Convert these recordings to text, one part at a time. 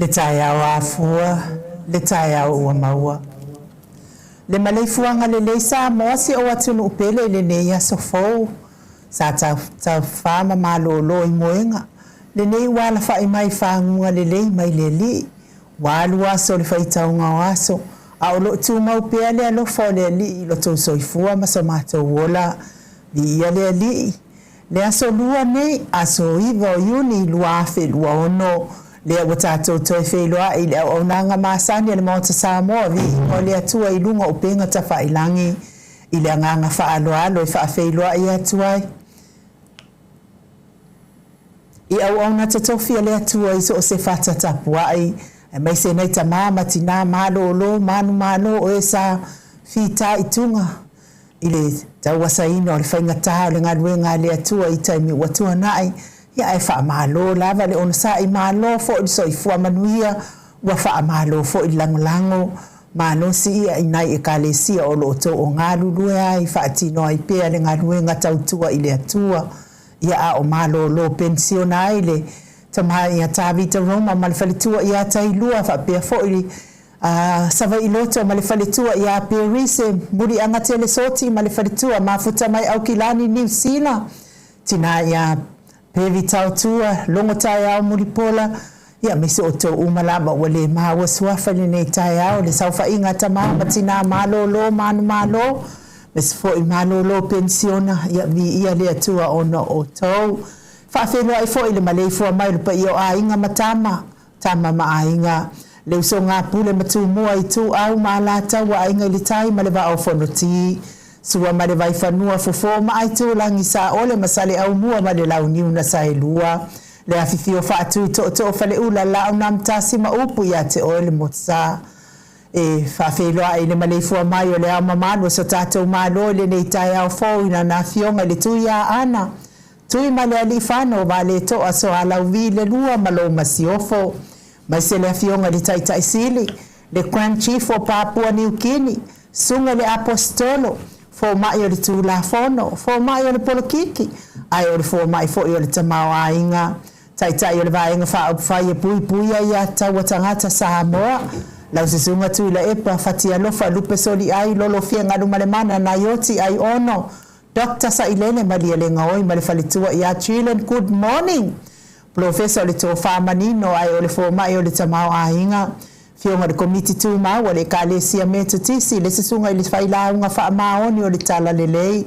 le taia o afua, le taia o maua. Le malaifuanga le le Samoa si o atunu upele le ne ia sofou. Sa ta fama malolo i moenga. Le nei wala fai mai whangunga le lei mai le li. Walu aso le fai taunga o aso. A o lo tu mau pea le alo fo le li lo tau soifua ma sa mato wola. Li ia le li. Le aso lua nei aso iwa o yuni lua afe lua ono. Le o tato toi wheloa i le o nanga maasani le Maota Samoa vi o le atua i lunga o penga ta whailangi i le anganga whaaloalo i whawheloa i atuai. I au na te tofia le atua i so o se whata tapuai e mai se nei ta mama tina malo lo manu malo o e sa whita i tunga i le tawasa ino le whainga taha le ngaruenga le atua i taimi watua nai ia e wha malo lava le ona sa i malo fo i so i fua manuia ua wha malo fo i langolango malo si ia i nai e kalesia o lo to o ngalu lue ai wha atino ai pea le ngaruenga tautua i le atua ia a o malo lo pensiona ai le tamaha ia tawita Roma ma le whalitua ia tailua wha pea fo i sava i loto ma le whalitua ia perise muri anga tele soti ma le whalitua ma futa mai au kilani New Zealand tina ia pevi tautua longo tai au muripola ia mese o to umalama wale mawa suafa le nei tai au le saufa inga tamaha matina malo lo manu malo mes fo i malo lo pensiona ia vi ia le atua ona o tau fa felo ai fo i le malei fo mai le pa io a inga matama tama ma a inga le uso ngā pule matu mua i tu au malata wa inga li tai ma le va au fonoti sua ma le vai fanua fofo ma ai tu langi sa ole masale au mua ma le lau niu na sa elua le afifio fa atu to fale ula la una mtasi ma upu ya te ole motsa e fa felo ai le malei fo mai o le au mamano so tato malo le nei tai au fo ina na fionga le tu ya ana tui male ali fano vale to aso ala uvi le lua malo masiofo mai se le fionga le tai tai sili le Grand Chief o Papua New Guinea sunga le apostolo fo mai o le tu la fono fo mai o le polokiki ai o le fo mai fo o le tamao ainga tai tai o le vainga fa o fai e pui ia taua tangata Samoa lau se sunga tu la epa fatia lofa lupe soli ai lolo fia ngadu malemana na yoti ai ono Dr. Sailene Malia Lengaoi ma le falitua ia Chilen good morning Professor le to famanino ai o le fo mai o le tamao ainga fionga de committee tu ma wale kalesia metutisi le sesunga i le failaunga fa maoni o le tala lelei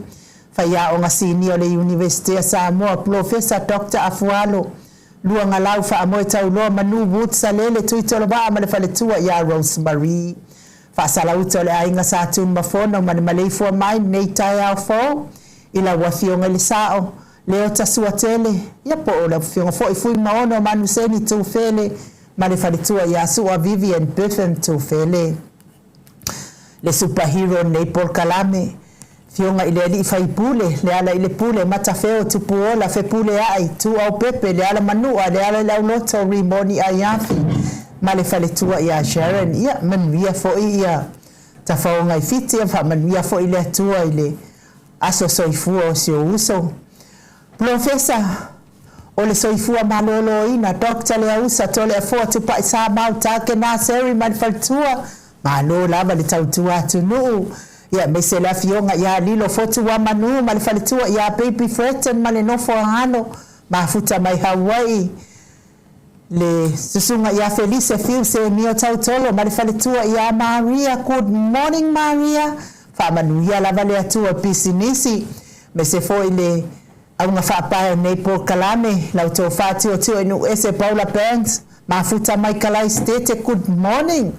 faia o nga sini o le University of Samoa Professor Dr. Afualo lua ngalau fa amoe tauloa manu wutsa lele tuitolo ba ma le falitua ia Rosemary fa salauto le ainga sa tun mafono ma le malei mai nei tai au fo ila wa fionga le sao leo tasua tele ia po o la fionga fo i fui maono manu seni tu fele ma le falitua ia sua Vivian Biffen tu fele le superhero nei Paul Kalame fionga ile ali fai pule le ala ile pule mata feo tu puola fe pule ai tu au pepe le ala manua le ala la loto rimoni ayafi ma le falitua ia Sharon ia manuia fo ia tafaonga i fiti fa manuia fo ile atua ile aso soifua o sio uso Professor o le soifua malolo ina Dr. le ausa tole a fo tu pa sa Maota ke na seri man faltua malo lava le tautua tunu ia mese la fionga ia lilo fotu wa manu ma le faltua ia baby threaten ma le nofo hano ma futa mai Hawaii le susunga ia Felice fiu se mio tautolo ma le falitua ia Maria good morning Maria fa manu ia lava le atua pisinisi mese fo ile au nga whaapae nei Paul Kalame lau tō whātio tio inu ese Paula Banks ma futa mai Kalai State good morning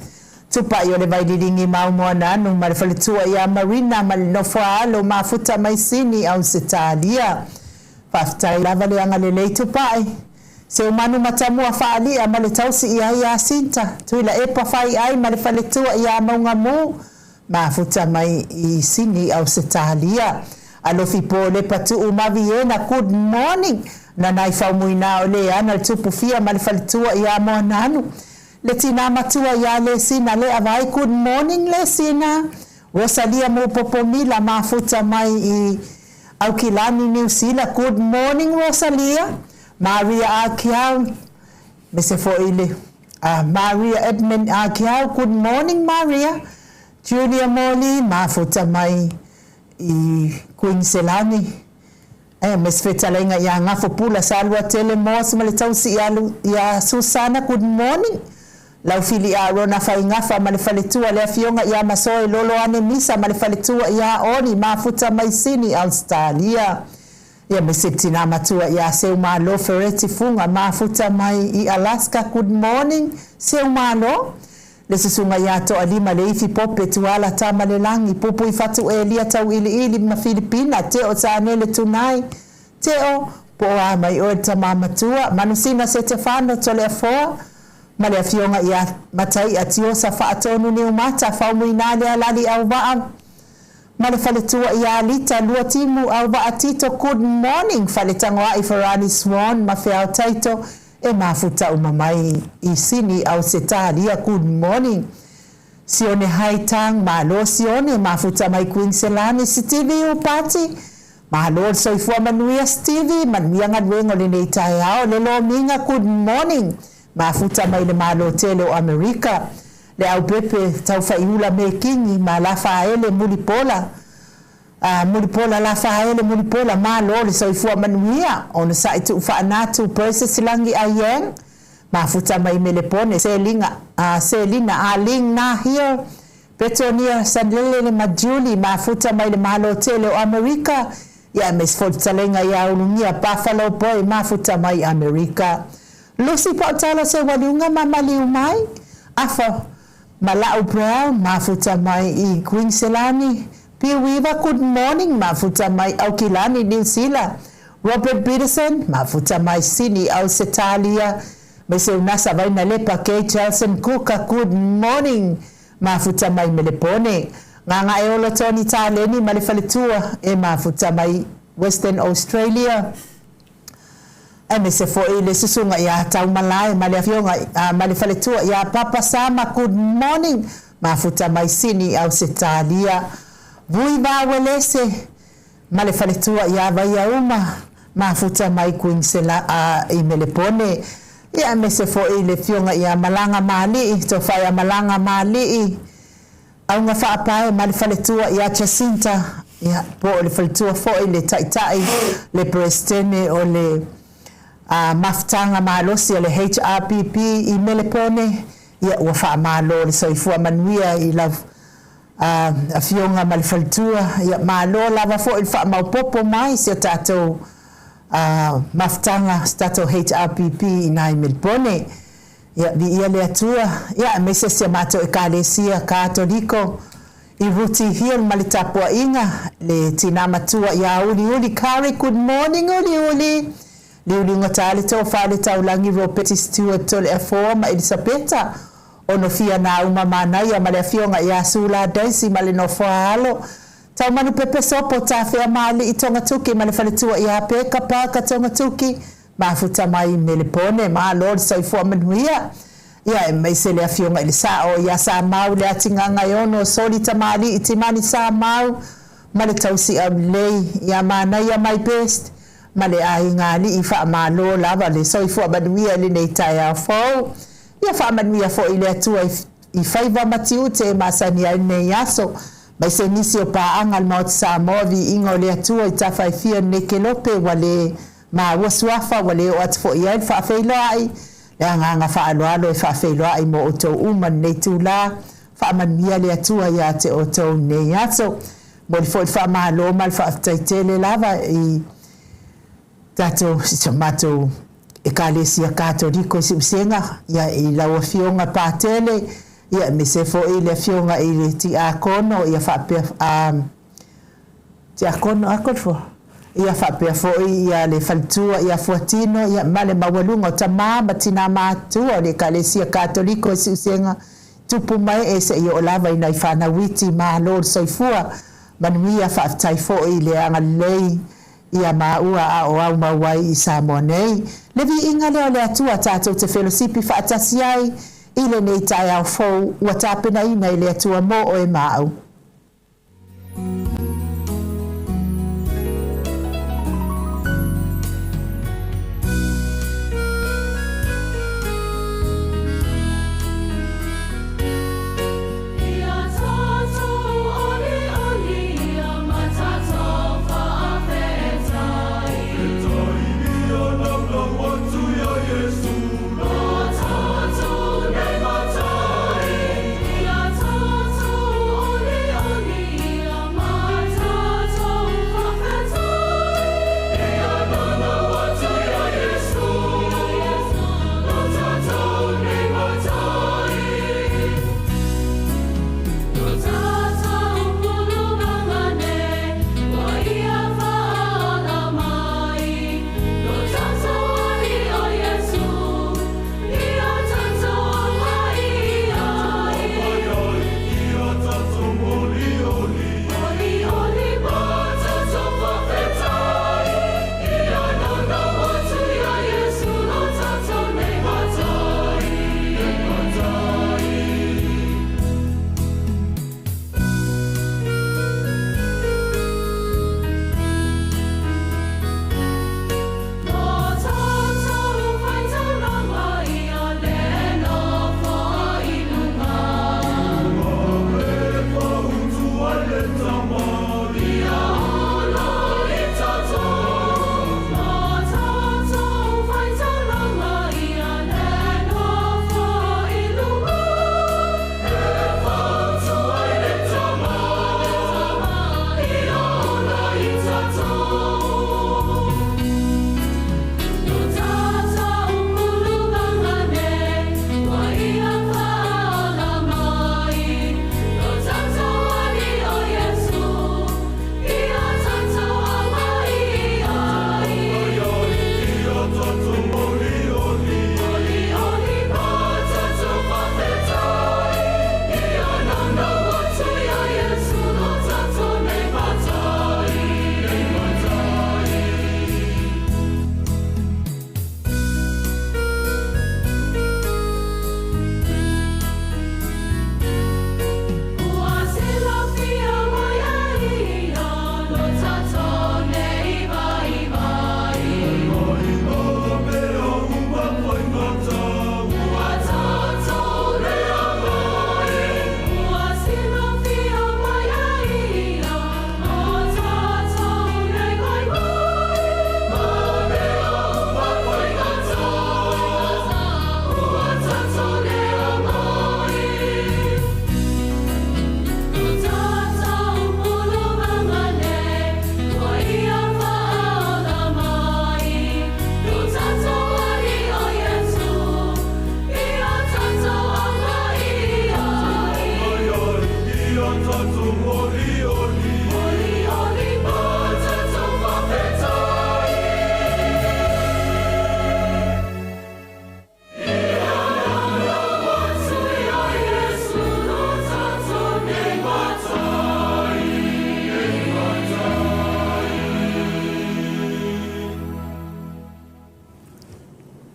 tupa i o le vaidiringi mau moa nanu ma le whalitua ia Marina ma le nofo alo ma futa mai Sini au se tālia whaftai lava le anga le lei tupai se umanu matamua whaalia ma le tausi ia Sinta tuila epa whai ai ma le whalitua ia maunga mu ma futa mai I Sini au se tālia alofi po le patu umaviena good morning na nai faumuina o le ana le tupu fia ma le falitua ia moa nanu le tina matua ia le sina le avai good morning le sina Rosalia mo popomila ma futa mai I au kilani New Zealand good morning Rosalia Maria Akiau me se fo ile Maria Edmund Akiau, good morning Maria. Julia Molly, mafuta mai I Queen Selani. Miss Fetalenga ya ngafo pula salwa tele mos malitausi ya Susana, good morning. Laufili ya rona faingafa malifalitua lea fionga ya masoe lolo ane misa malifalitua ya oni mafuta maisini Australia. Ya mesipti na matua ya seumalo fereti funga mafuta mai I Alaska, good morning seumalo. Lesusunga yato alima leifi pope tuala tamalelangi pupu ifatu elia tau ili mafilipina teo saanele tunai teo poa mai oeta mamatua manusina setefano tolea foa malea fionga ya matai atiosa faatonu ni umata faumuinale alali au baa male faletua ya alita lua timu au baa tito, good morning faletangwa ifarani swan mafeao taito mafuta umamai isini au setalia, good morning. Sione haitang malo sione mafuta mai Queen Selani Stevie upati malo soifua manuia Stevie manuia ngadwengo lene itayao lelo minga, good morning mafuta mai le malo tele Amerika le au pepe taufa iula mekingi malafa ele mulipola mulipola la faele mulipola malo le soifua manuia on site ufanatu process langi ayeng mafuta mai melepone selina aling na here Petonia Sandlele Majuli mafuta mai le malo tele Amerika ya mesfotsalenga ya ulungia Buffalo Boy mafuta mai Amerika. Lucy Potala se walunga mamali umai afa Malau Brown mafuta mai I Queen Selani Piwiva, good morning mafuta mai Aukilani New Zealand. Robert Peterson mafuta mai Sini au Setalia mese unasa vaina lepa K Charleston Kuka, good morning mafuta mai melepone nganga eolo Tony Taleni malifalitua mafuta mai Western Australia. Mese fo ile susunga ya taumalai malifionga malifalitua ya Papa Sama, good morning mafuta mai Sini au Setalia. Viiga welese malifalitua ya vayauma mafuta mai Queen Sela imelepone ya mesefo ile fionga ya malanga mali tofaya malanga mali au ngafa apae malifalitua ya Jacinta ya po malifalitua fo ile taitai le prestene ole maftanga malosi le HRPP imelepone ya wafa malo le soifua manuia ila afionga malifalitua ya malo lava fo ilfa maupopo mai se tato maftanga stato HRPP na imelpone ya viile Atua ya meses ya mato ekalesia katoliko iruti hiel malitapua inga le tinamatua ya uli kari, good morning uli ngotali to fale taulangi ropeti Stewart tole aforma Elisabeta onofia na umamana ya malafionga ya sula daisi malinofalo taumanu pepe sopo tafea mali itonga tuki malifalitua ya peka paka tonga tuki mafuta mai melepone ma lord saifua manuia ya maisele afionga ilisao ya Samoa le atinganga yono soli tamali itimani Samoa male tausi amlei ya mana ya my best male aingali ifa malo lava le saifua manuia le neitaya fo ya famanua fo ile Atua ifaiva matiute masani ya ne yaso baise nisio pa angal maot Samoa Viiga le Atua itafaifia nekelope wale ma waswafa wale watfo ya fa feilai ya nganga fa alwalo fa feilai mo oto uman netula fa manmia le Atua ya te oto ne yaso mo fo fa malo mal fa taitele lava I tato tomato ekalesia katoliko sibsenga ya ilawa fionga patele ya mesefo ile fionga ile ti akono ya fa ti akono akolfo ya fa fo ya le faltua ya fuatino ya male mawalunga tamama tina matua le kalesia katoliko sibsenga tupu mai ese yo lava ina ifana witi ma lord soifua manuia fa taifo ile angalei ia maua au mawai Samoa nei le Viiga le Atua tatou te fellowship fa atasiai ile nei tai au fo watapena ina ile Atua mo o mau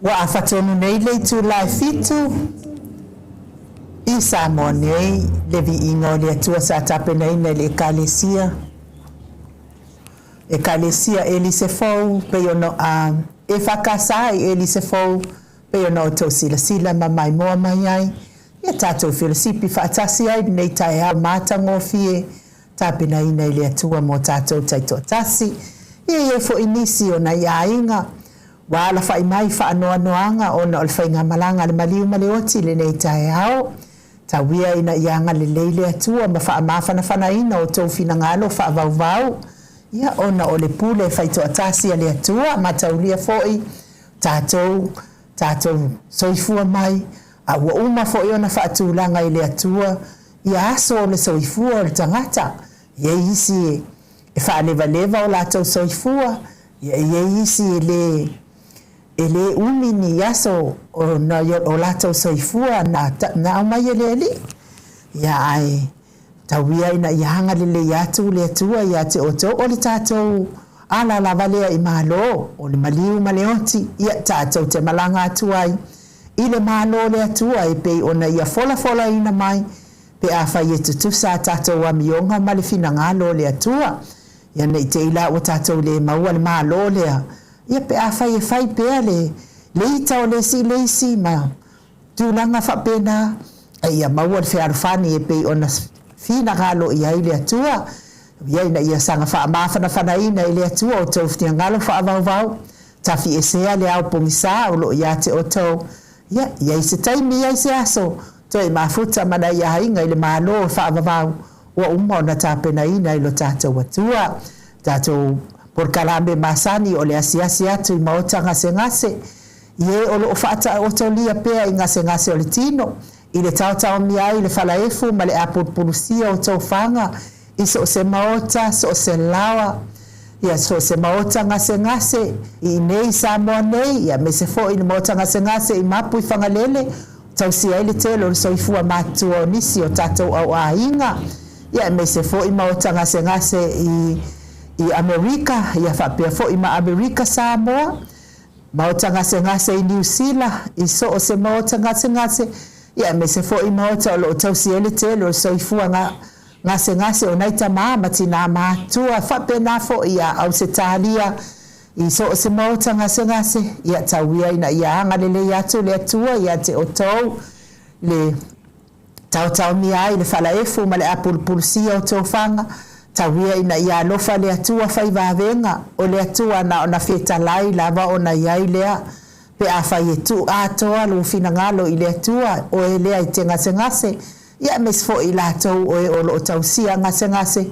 Wa afatonu nei le tu lai fitu. I Samoa nei le Viiga o le atua sa tape nei le ekalesia. Ekalesia e li se fou pe ono a e whakasai e li se fou pe ono tau sila ma mai moa mai ai. Ia tātou whilasipi whaatasi ai nei tae hao mātango fie tape nei le atua mo tātou taito tasi. Ia fo inisi o na ia inga. Wala whai mai whaanoa noanga o na olwhainga malanga le maliu maleoti le nei tae hao. Tawia ina ianga le leile atua ma wha amawhana whana ina o tau whina ngalo wha vau. Ia ona o le pule whaito atasi a le atua ma taulia foi tātou soifua mai. A ua uma foi ona wha atulanga i le atua. Ia aso o le soifua o le tangata. Ia isi e wha leva o lātou soifua. Ia isi ele umini aso o lātou soifua na au mai ele ali. Ia ai tawia ina ianga le iatu le atua ia te oto o le tātou ala lavalea i malo o le maliu maleoti ia tātou te malanga atuai. I le malo le atua e pei ona ia fola ina mai pe a whai e tutusa tātou a mionga ma le fina ngalo le atua. Ia nei te ila o tātou le maua le malo lea. Ia pe a whai e whai pea le ita o le si ma tūlanga whapena. Ia maua le whearwhani e pei ona fina ngalo i ai le atua. Ia ina ia sanga wha amawhana ina i le atua o tau ftia ngalo wha avau. Tafi e sea le au pongisa o lo ia te o tau. Ia i se taimi ia i se aso. Toi mafuta mana ia hainga i le malo o wha avau. Ua uma ona tāpena ina i lo tātou atua. Tātou por kalambe masani o le asiasi atu i Maota ngase. Ie o lo whaata o tau lia pea i ngase o le tino. I le tau mia i le whalaefu ma le apurpurusia o tau whanga. I so se Maota, so se lawa. Ia so se Maota ngase. I nei Samoa nei. Ia me se fo i le Maota ngase i mapu i whangalele. Tau si ai le telo le soifua mātua o nisi o tātou au a inga. Ia me se fo i Maota ngase i Amerika. Ia whapea fo i ma Amerika Samoa. Maota ngase i New Zealand. I so o se Maota ngase. Ia me se fo i Maota o lo tau si ai le telo le soifua ngase o naita maa matina mātua. Whapea na fo i au se tālia. I so o se Maota ngase. Ia tauia ina ia anga le atu le atua. Ia te o tau le tau mi ai le whalaefu ma le apulpulsia o tau whanga. Tauia ina ia lofa le atua whai wawenga. O le atua na ona feta lai lava ona iai lea. Pe a whai e tu atoa lo fina ngalo i le atua. O e lea i te ngase. Ia mesfo i la tau o e olo o tau sia ngase.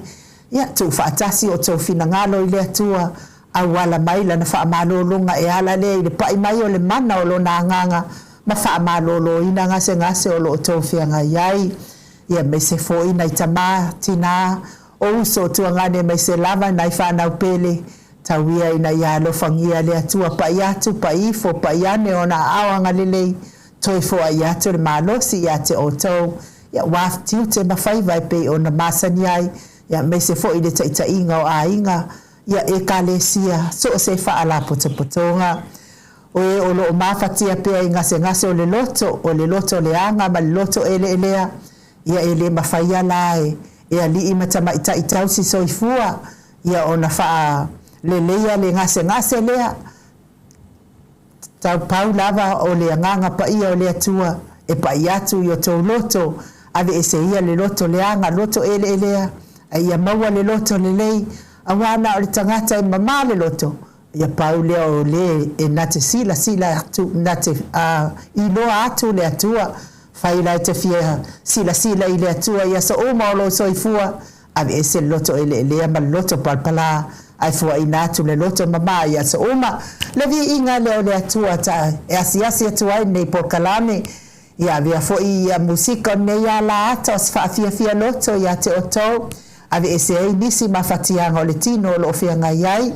Ia tu whaatasi o tau fina ngalo i le atua. A wala mai lana wha amalolonga e ala le i le pai mai o le mana o lo na nganga. Ma wha amalolo ina ngase o lo o tau whianga iai. Ia me se fo ina i tama tina o uso tuangane me se lava nai whanau pele. Tauia ina ia lofangia le atua pai atu, pai ifo, pai ane o na awanga lelei. Toi fo ai atu le malosi ia te o tau. Ia waftiu te mawhaiwai pe o na masani ai. Ia me se fo i le taita inga o a inga. Ia e kalesia, so se whaala potopotonga. O e o lo o mawhatia pea i ngase o le loto le anga ma le loto elea. Ia ele mawhaia lae. Ia li ima tama ita itausi soifua. Ia o na wha le leia le ngase lea. Tau pau lava o le anganga pa ia o le atua. E pa iatu i o tau loto. Ave e se ia le loto le anga, loto elea. Ia maua le loto le lei. Awana o le tangata e mama le loto. Ia pau lea o le e nate sila atu, nate iloa atu le atua. Whaila e te fia sila i le atua. Ia sa o maolo soifua. Ave e se loto elea ma loto palpala. Ai fua ina atu le loto mama ia sa oma. Le vi inga leo le atua ta e asiasi atua i nei porkalame. Ia via fo i musika nei ala ata o sfa fia loto ia te oto. Ave ese ei nisi mawhatianga o le tino o lo whianga iai.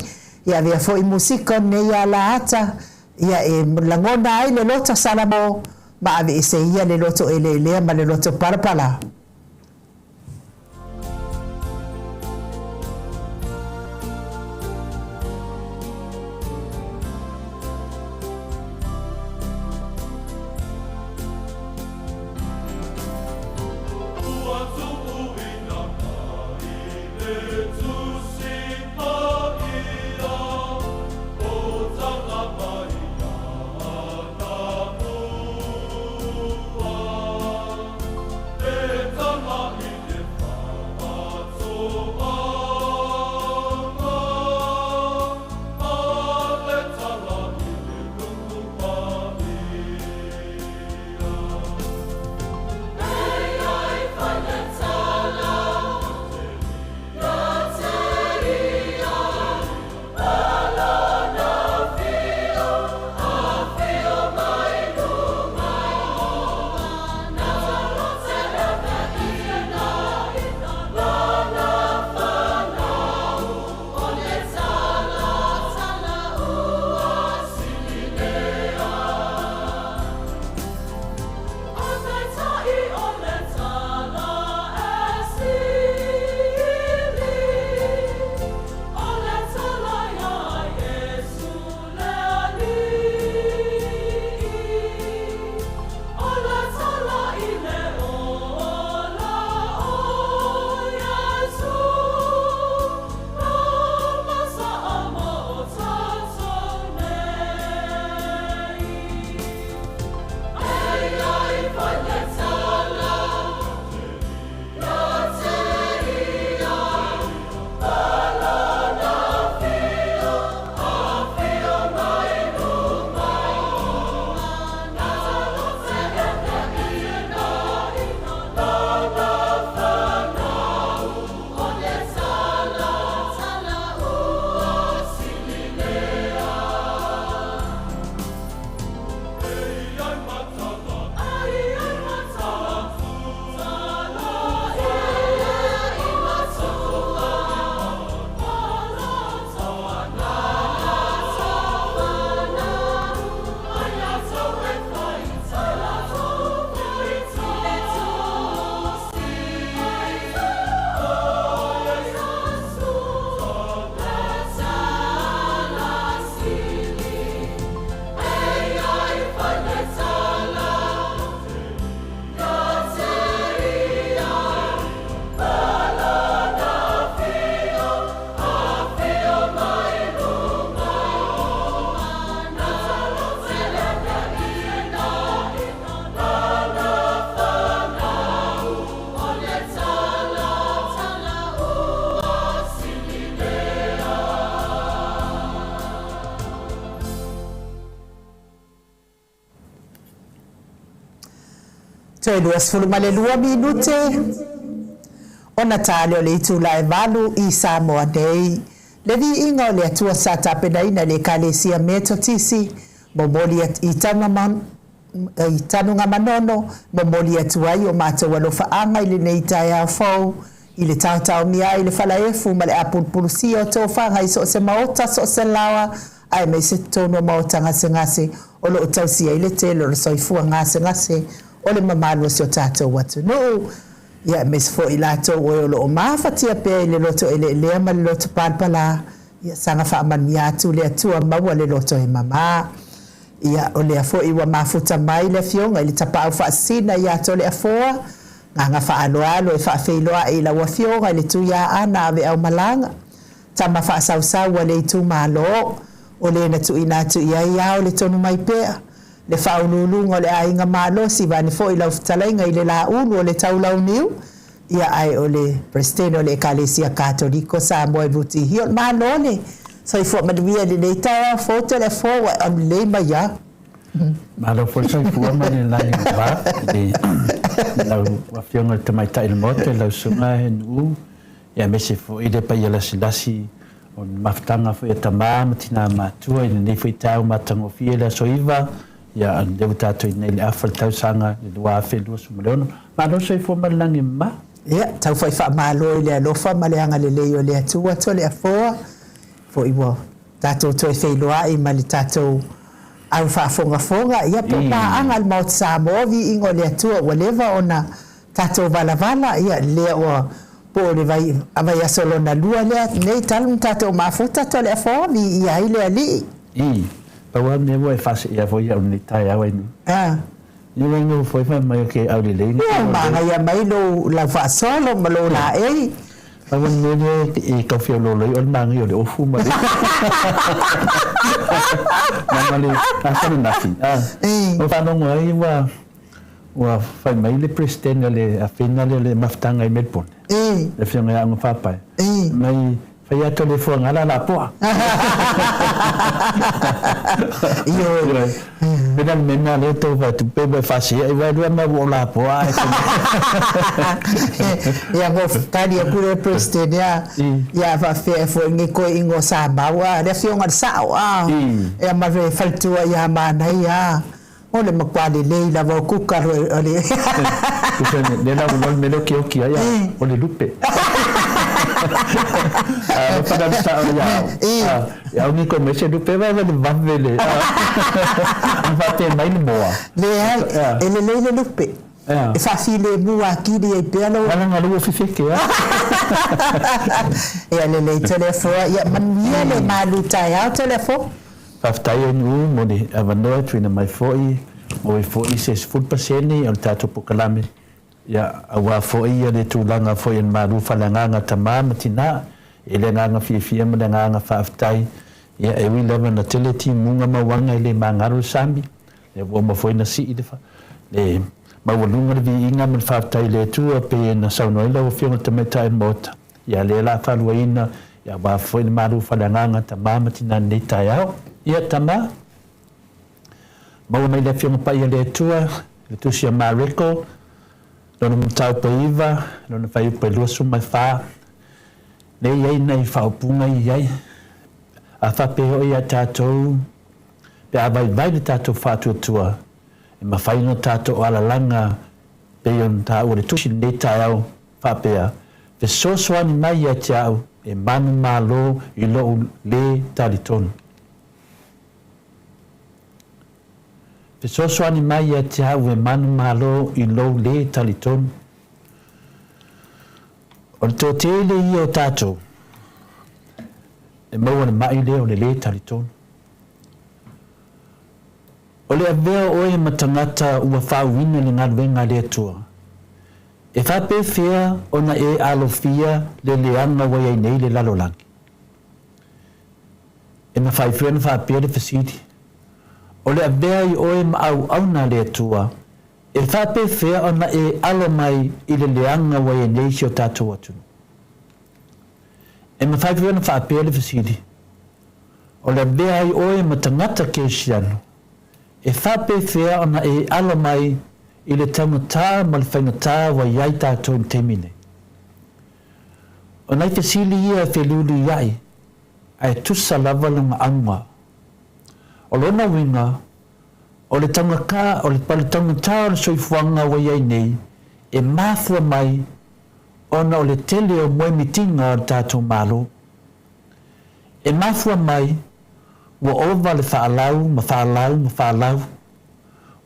Ia via fo i musika nei ala ata. Ia e langona ai le loto salamo. Ma ave ese ia le loto elea ma le loto parapala. Toi luas fulu male 2 minute. Ona tale o le itu la valu I Samoa Day. Le Viiga o le atua sa tapenaina le kalesia metotisi. Momoli I tanunga manono. Momoli atuai o mātou alofaanga I le nei tai au fau. I le tautau mia I le falaefu ma le apulpulusia o tōwhanga I so se Maota so se lawa. Ai mai se tono Maota ngase o lo tausia I le telo le soifua ngase o le mamalo si o tātou watu no. Ia mes fo I lato o lo mafatia pe I le loto ele lea ma le loto palpala. Ia sanga wha amani atu le atua maua le loto e mama. Ia o le afo iwa mafuta mai le fionga I le tapau wha asina ia to le afoa. Nganga wha aloalo e wha feiloa I la wafionga I le tuia ana ave au malanga. Tama wha sausau le tu malo. O le na tu ina tu ia o le tonu mai pea. Le whaunulunga le ainga malo si vani fo I lau futalainga I le la ulu o le taulau niu. Ia ai o le presteno le ekalesia katoliko Samoa I vuti hiot malo le. So I fo maduia le nei tawa foto le fo wa am le maya. Malo fo so I fo ma le lai ba. Lau wafionga te mai tai le mote lau sunga he nuu. Ia mese fo I le pa ia lasi o maftanga fo ia tamā matina matua I le nei fo I tau matango fie le soiva. Ia an dewa tātou I nei le awhal tau sanga le dua whelua sumaleono. Malo so I fo malangi ma. Ia, tau fai wha malo I le alofa ma le anga le leo le atua to le afoa. Fo iwa tātou toi wheiloa I ma le tātou au wha fonga. Ia po pa anga le Maota Samoa Viiga le atua whatever ona tātou vala. Ia lea o po le vai avai asolo na lua lea. Nei talu tātou mafuta to le afoa Viiga I le ali. Pawa me voi fase ia voi au ni tai au ni. Ni vengo foi fa mai ke au le le. Ia manga ia mai lo la fa solo ma lo la e. Pawa me e ka fio lo le on manga yo le ofu ma. Mali asa na fi. O fa no ngai wa fa mai le president le a final le maftanga I Melbourne. Le fio ngai ang fa pa. Mai Fai telefon ala la poa. Iyo. Bedan mena le to va tu pe fasi ai va dua ma la poa. Ya go tadi aku le president ya va fe fo ngi ko ingo sa bawa le fio ngal sa wa. Ya ma ve faltu ya ma na ya. Ole makwali le la va ku ka ole. Kusene le la mo me lo ki ya. Ole lupe. Pada bisa ya ni ko mese du pe va va vele va te mai ni boa le lupe e fa file mu aqui de pelo ala ngalu fifike ya le telefone ya man le maluta ya telefone fa tai nu mo di avano trina mai foi o foi 60% al tato pokalame ya awa foi ya le tulanga foi en maru falanga tamama tina ele nganga fifia mo nganga faftai ya e wi leva na teleti munga mawanga ile mangaru sambi le bo mo foi na si idefa le mawalunga Viiga mo faftai le tu pe na sauno ile o fio te meta en Maota ya le la faluina ya ba foi maru falanga tamama tina ne tayao ya tama mo mai le fio pa ya le tu sia mareko Nona mtau pa iwa, nona whai upa luasu mai wha. Nei ei nei whaupunga I ei. A whapeo I a tātou. Pe a vai le tātou whātuatua. E ma whai no tātou ala langa. Pe on tā ure tusi nei tā au whapea. Pe sosoani mai a te au. E manu malo I lo le talitonu. Pe sosoani mai a te au e manu malo I lo le talitonu. O to te le I o tātou. E maua na mai leo le talitonu. O le avea oe matangata ua whauina le ngaruenga le atua. E whape whea ona e alofia le leanga wai ai nei le lalolangi. E ma whai na whapea le fasiti. O le avea I oe ma au na le atua, e whape whea ona e alo mai I le leanga wai e nei si o tātou atu. E ma whai na whapea le fasiti. O le avea I oe ma tangata ke siano, e whape whea ona e alo mai i le tangata ma le whaingata wa iai tātou temine. O nei te sili ia te lulu iai, ai tusa lava lunga aunga. O lona winga, o le tangaka, o le tangata o le soifuanga wa iai nei, e mafua mai, ona o le tele o moe mitinga o tātou malo. E mafua mai, wa ova le whaalau, ma whaalau, ma whaalau.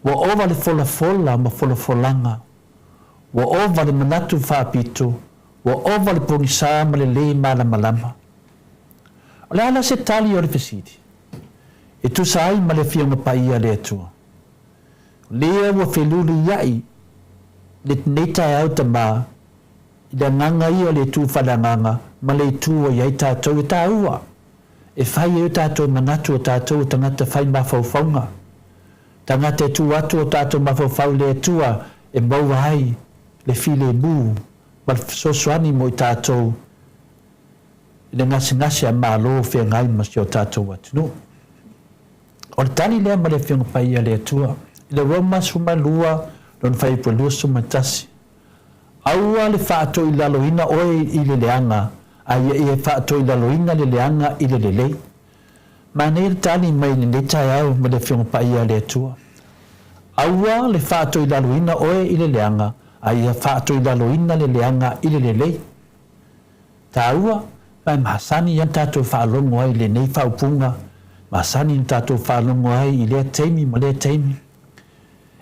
Wa ova le fola ma fola, wa ova le manatu whaapito, wa ova le ponisa ma le lei malama. O le ala se tali o le fesidi. E tu sai ma le fionga paia le atua. Lea wa whelulu iai, le neita e au tama, i le nganga ia le tu whananganga, ma le tu o iai tātou e tā ua. E whai e tātou manatu o tātou tangata whai mawhauwhaunga. Tangata e tu atu o tātou mawhauwhau le atua, e maua hai, le file mū, ma le sosuani mo i tātou, i le ngasi a mālo o whea ngai ma si o tātou atunu. O le tali lea ma le whionga paia le atua, i le roma suma lua, lon whai pua lua suma tasi. Aua le whaato i laloina oe i le leanga, ai e whaato i laloina le leanga i le lelei. Ma nei le tali mai ni le tai au ma le whionga paia le atua. Aua le whaato i laloina oe i le leanga, ai e whaato i laloina le leanga i le lelei. Ta ua, mai mahasani yan tātou whaalongo ai le nei whaupunga, mahasani yan tātou whaalongo ai i lea teimi ma lea teimi.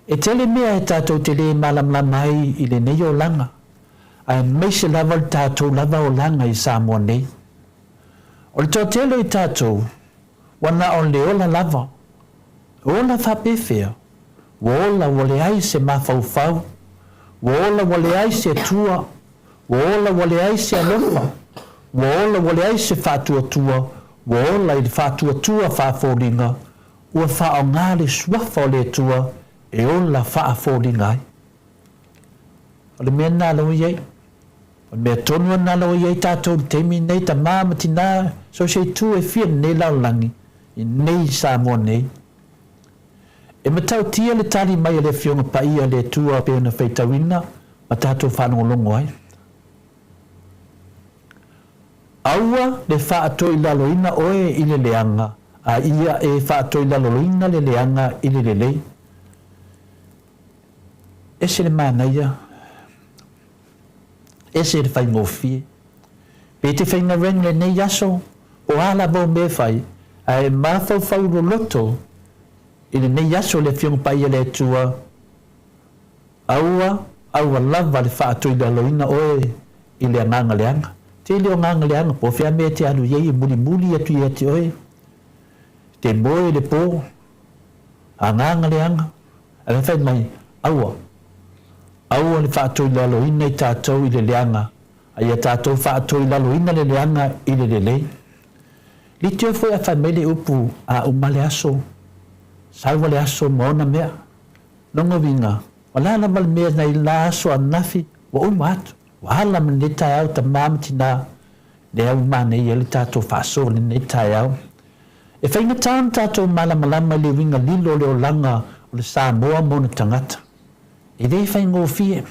E tele mea e tātou te le malamlama ai i le nei o langa, ai meise lava le tātou lava o langa i Samoa nei. O le tō tele i tātou, wana o le ola lava, ola whapewhea, ola wale ai se mawhauwhau, ola wale ai se tua, ola wale ai se alofa, ola wale ai se whātua, ola i le whātua whāwhoringa, ua whao ngā le suafa o le tua, e ola whaaforinga ai. O le mea nā lau iei, o le mea tonua nā lau iei tātou temi nei ta māmati nā, so se tu e whia nei laulangi, i nei Samoa nei. E matau tia le tali mai le whionga paia le tua pe una whaitawina, ma tātou whanongolongo ai. Aua le whaato i laloina oe i le leanga, a ia e whaato i laloina le leanga i le lelei. Ese le mānaia, ese le whaingofie, pe te whainga ren le nei aso, o ala bau me whai, a e māwhau whauro loto, i le nei aso le whionga paia le tua, aua lava le whaato i laloina oe i le anganga leanga. Te leo nganga leanga, po whia mea te anu iei, muli atu i ati oe, te moe le pō, a nganga leanga, a le whai mai, aua le whaato i laloina i tātou i le leanga, a ia tātou whaato i laloina le leanga i le lelei. Li teo fwoi a whai mele upu a umale aso, sauwa le aso maona mea, nongo winga, wala na mal mea na i la aso a nafi, wa uma atu, wa hala man le tai au ta mamati nā, le au mane i ele tātou whaaso le tai au. E whainga tāna tātou malamalama le winga lilo le o langa o le Samoa mona tangata. E rei whaingo fie.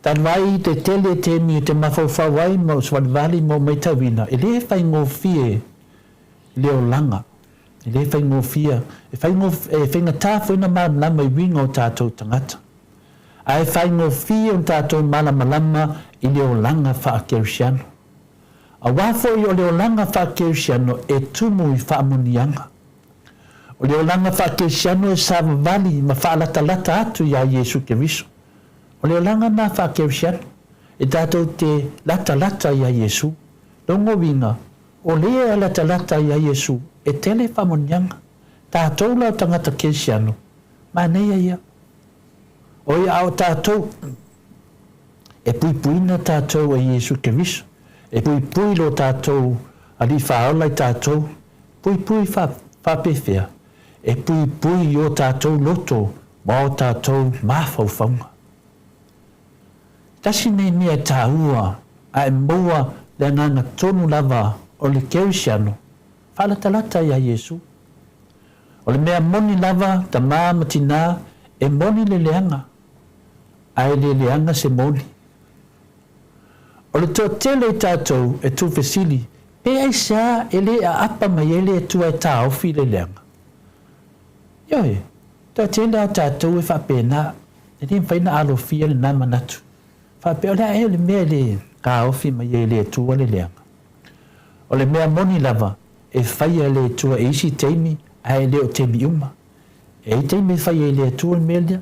Tan wai te tele te mi te mawhauwhawai mo Swanvali mo Meitawina. E rei whaingo fie le o langa. E rei whaingo fie. E whainga tāwhaina malamalama i winga o tātou tangata. Ai whaingo fie o tātou malamalama i le o langa whaakerisiano. A wafo i o le o langa whaakerisiano e tumu i whaamunianga. O le o langa whaakerisiano e Samoa ma whaalata atu ia Yesu Keriso. O le o langa na whaakerisiano e tātou te lata ia Yesu. Longo winga, o lea lata ia Yesu e tele whamunianga. Tātou lau tangata kerisiano, ma neia ia. O ia au tātou, e puipuina tātou a Yesu Keriso. E pui lo tātou, ali whaola i tātou, pui whapewhea. E pui o tātou loto, ma o tātou mawhauwhaunga. Tasi nei mea tā ua, a e moa le nganga tonu lava o le kerisiano, whalatalata ia Yesu. O le mea moni lava, ta māmati nā, e moni le leanga. Ai le leanga se moni. O le tō tele tātou e tū fesili, pe ai sa e le a apa mai ele e tū e tā ofi le leanga. Ioe, tō tele a tātou e whapena, e le mwhaina alo fia le nā manatu. Whape o le e le mea le ka ofi mai ele e tū le leanga. O le mea moni lava, e whaia le tū e isi teimi, ai le o teimi uma. E teimi whaia le tū le mea lea,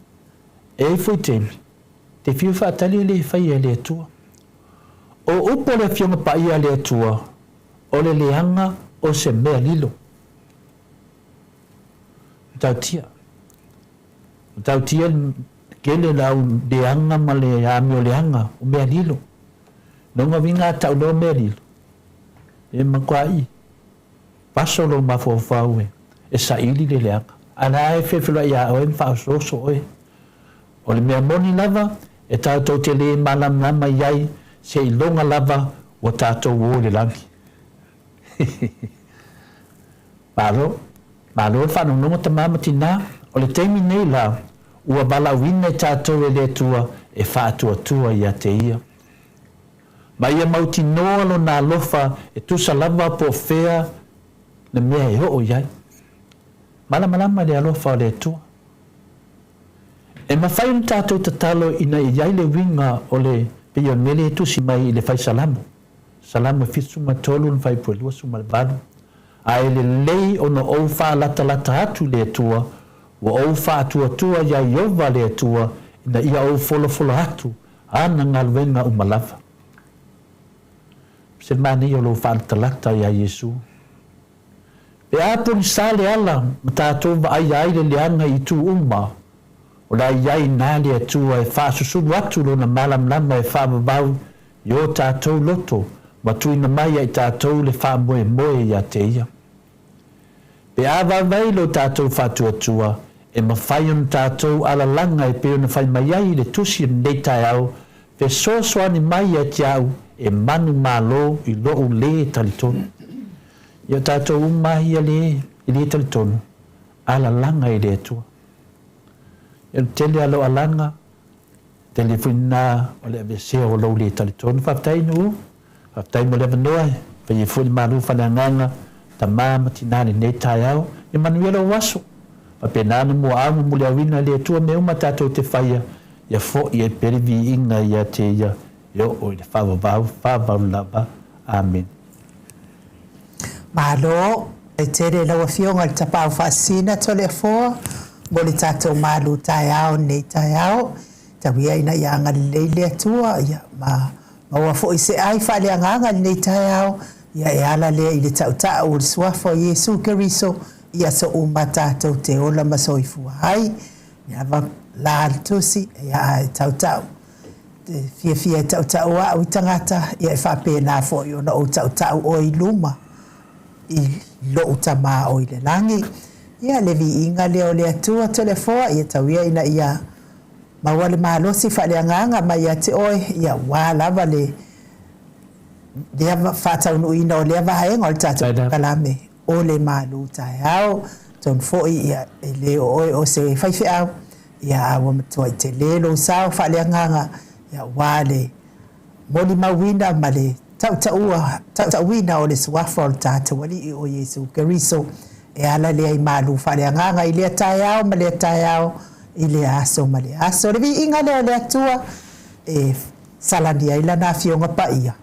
e fui teimi. Te whiu whaatali le whaia le tū. O upo le fionga pa ia le atua, o le leanga o se mea lilo. Tautia kele lau leanga ma le ami o leanga o mea lilo. Nonga winga tau lo mea lilo. E makwai. Paso lo mafofau e sa ili le leanga. Ana e whewhila ia o e mwha soso oe. O le mea moni lava, e tātou te le malam nama iai, se ilonga lava o tātou o le langi. Malo e whanononga ta mama tina, o le teimi nei la, ua bala wina tātou e le tua, e whātua ia te ia. Ma ia mauti noa lo nā lofa, e tusa lava po whea, na mea e ho o iai. Malama le alofa o le tua. E mawhai un tātou tatalo ina i iai le winga o le pia mele tusi mai i le fai salamu. Salamu e fisuma tolu na fai puelua suma le valu. A e le lei o no ou wha lata atu le tua, o ou wha atua ia iova le tua, ina ia ou folo atu, ana ngalwenga umalawa. Se mani o lo wha lata ia Yesu. Pe apun sa le ala, ma tātou wa ai le leanga i tu umma, o la iai nā le atua e whāsusunu atu lo na malam lama e whāmabau i o tātou loto, ma tuina mai ai tātou le whāmoe ia te ia. Pe awa vai lo tātou whātuatua, e mawhai on tātou ala langa e peo na whai mai ai le tusi nei tai au, pe soasoani mai ai te au, e manu malo i loo le talitonu. Ia tātou umahi i le talitonu, ala langa i le atua. Ia tele alo alanga, tele fuina o le avesea o lau le talitonu, whaftai nu, whaftai mo le vanoa, whai e fuini maru whananganga, ta mama tinani nei tai au, e manuela waso, whapenana mua amu mule awina le atua me uma tātou te whaia, ia fo i e perivi inga ia te ia, yo o i le whawavau lava, amen. Malo, e tere lawa fionga le tapau whaasina tole foa, mo le tātou malu tai au nei tai au, tawia ina ia anga leile atua, ia ma fo i se ai whale anga nei tai au, ia e ala lea i le tautau o le suafo Yesu Keriso, ia so uma tātou te ola masoifua hai, ia va la altusi, ia e tautau. Fia e tautau au i tangata, ia e whapena fo i ona o tautau o i luma, i lo utama o i le langi. Ia le Viiga leo le atua telefoa, ia tawia ina ia mawale mahalosi whale anganga, ma ia te oe, ia wālava le lea whātaunu ina o lea wahaenga o le tātou kalame o le malu tai au, ton foi ia e leo oe o se whaiwhi au, ia awa matua i te lelo sao whale anganga, ia wale moli mawina ma le tautauina o le suafa o le tātou wali o Yesu Keriso, e ala lea i malu whale anganga i lea tai au ma lea tai au i lea aso ma lea aso. Le Viiga leo le atua e salandia ila na fionga pa ia.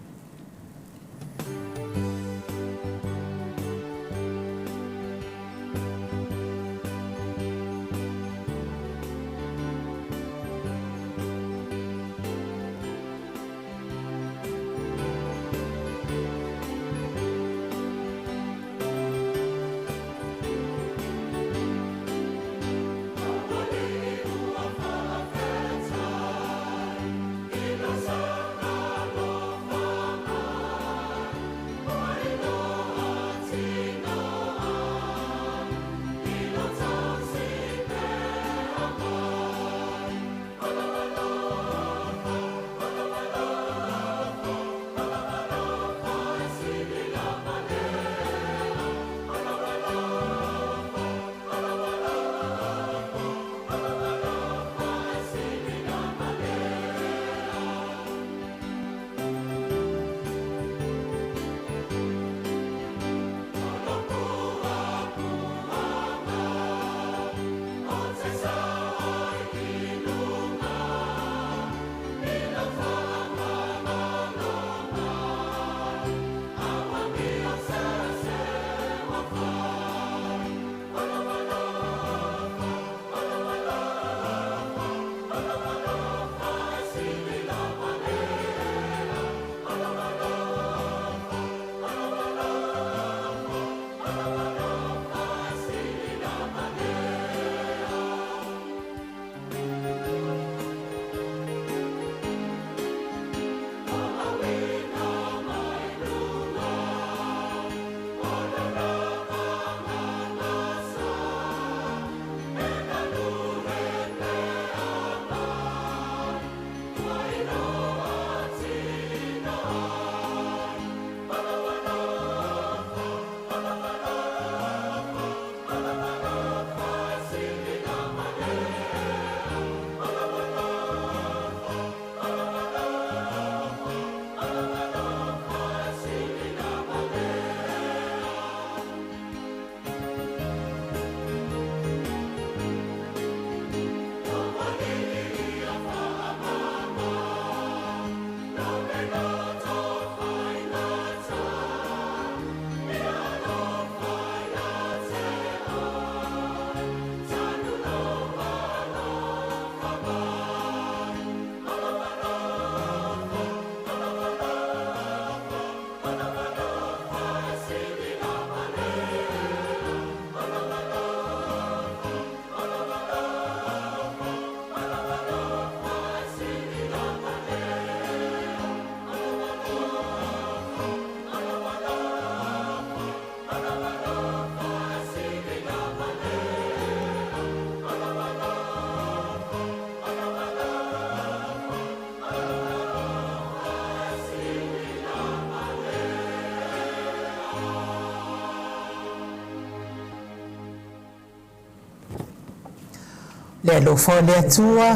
Le lo fo le atua.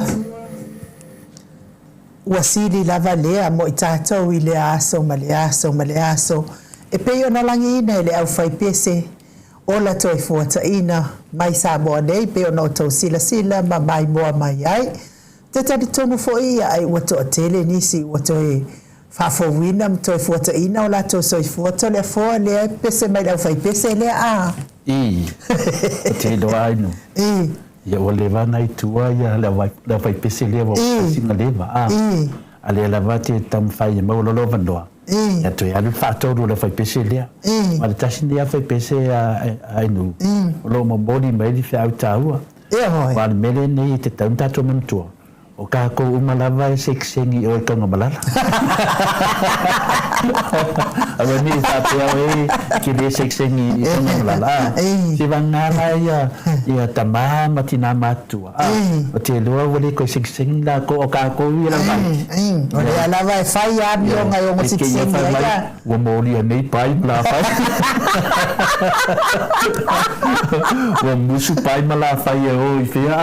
Wasili lava lea mo i tātou i le aso ma le aso. E pei ona langi ina le au fai pese. Ola toi fuata ina mai Samoa nei pei ona o tau sila ma mai moa mai ai. Te tari tonu fo ia ai wato a tele nisi wato e whafowina ma toi fuata ina o la tau soi fuata le foa le pese mai au fai pese le a. Te doa ainu. Ia o le vana i tua ia le vai pese lewa o singa lewa. A le la vate tam fai ma o lolo vandoa. Ia toi alu whātoru le vai pese lea. Ma le tasi ni a vai pese ainu. O lo mo mori mai di whiau tāua. Wa le mele nei te tauntato mantua. O ka ko umalawa e seksengi o e kaunga malala. Awa ni whapea e ki le seksengi i kaunga malala. Si wangala ia tamaha matina matua. O te lua wale ko seksengi la ko o ka ko i la mai. O le alawa e whai abi o ngai o mo seksengi ia. Wa mori a nei pai la whai. Wa musu pai ma la whai e o i whia.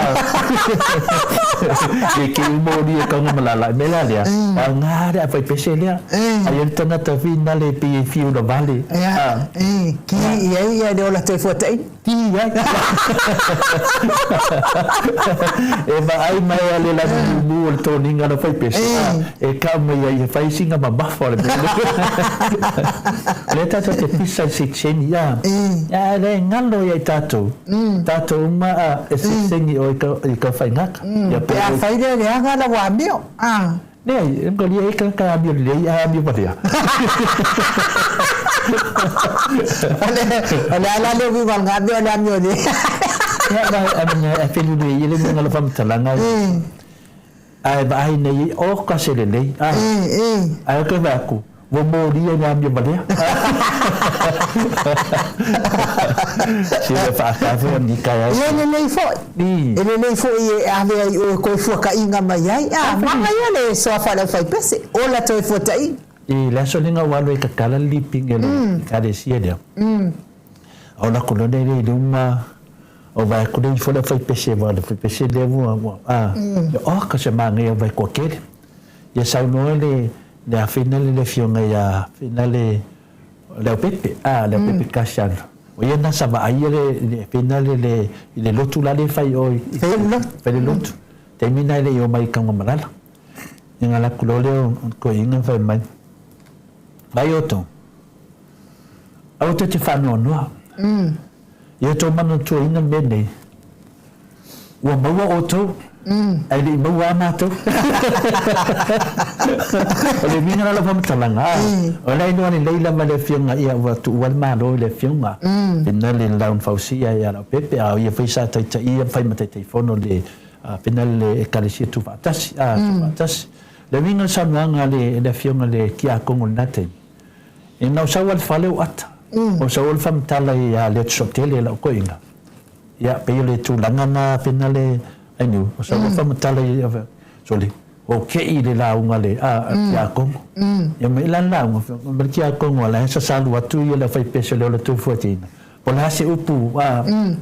Ke umori e kaunga malala me la lea a ngare a fai pese lea a ia tanga ta fina le pi fiu na vale ki ia de ola te fotai ki ia e ma ai mai ale la mu o to ninga na fai pese e ka mai ia fai singa ma bafo le tata te pisa sikseni ia le ngalo ia tato ma e sikseni o i ka fai ngaka ia pe a fai le anga la wa mio Nei, ko li e ka mio le a mio patia. Ala le vi wal ga mio la mio le. Ya ba a felu le ile mo ngala fam talanga. Ai ba ai nei o ka se le nei. Ai ka ba ku. Wo mo li e na mio patia. Si le fa ka fo ni ka ya. Le nei fo. Le nei fo e ave o ko fo ka inga mai ai. Ma ia le so fa le fai pese. O la toi fo tai. E la so linga wa le ka kala liping e ka de sia de. O la ko le le uma o va ko le fo le fai pese va le fai pese le mo o ka se mangi o va ko ke. Ya sa no le a finale le fionga ya finale le pepe le pepe kashan o ia na sa va le finale le lotu la le fai o le lotu termina le yo mai kama malala inga la kulole ko inga fai mai vai oto auto te fa no yo to manu to inga bene o maua oto ai le maua mato ole minga la fam talanga ole no ni leila ma le fianga ia wa tu wal ma lo le fianga pinale laun fausia ia la pepe a ia faisa tai tai ia fai mate telefono le pinale e kalisi tu fatas le minga samanga le fianga le kia kongo nate e no sa wal fale at o sa wal fam tala ia le sotele la ko inga ia pe le tu langa na pinale ai nu o sa fa matala ia so le o ke i le la unga le kia kongo ia me la la me kia kongo la sa salu atu ia la fai pese le tu fuatina po la se upu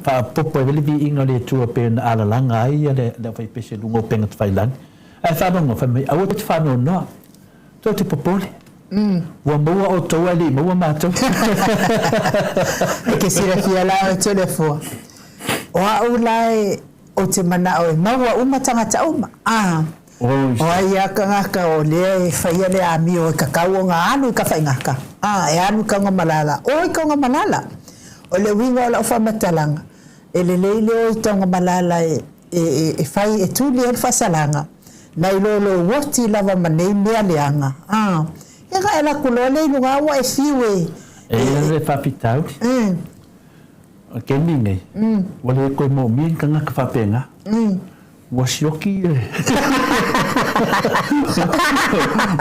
fa popo le vi inga le tu pe ala langa ia le fai pese lungo penga fai lan ai fa bongo fa me a o te fa no to te popole wa mo o to ali mo mato ke sira kia la o telefo o ulai o te mana o maua uma tangata uma o ia ka ngaka o le whaia le ami o kakau o ngā anu i ka whai ngaka e anu ka ngā malala o i ka ngā malala o le winga o la uwha matalanga e le leile o i ta ngā malala e whai e tūli e whasalanga na i lolo woti lava manei mea leanga e ka e la kulole i lunga ua e whiwe e le whapitau ke mingi wale koe mo mi ka ngaka whapenga wasioki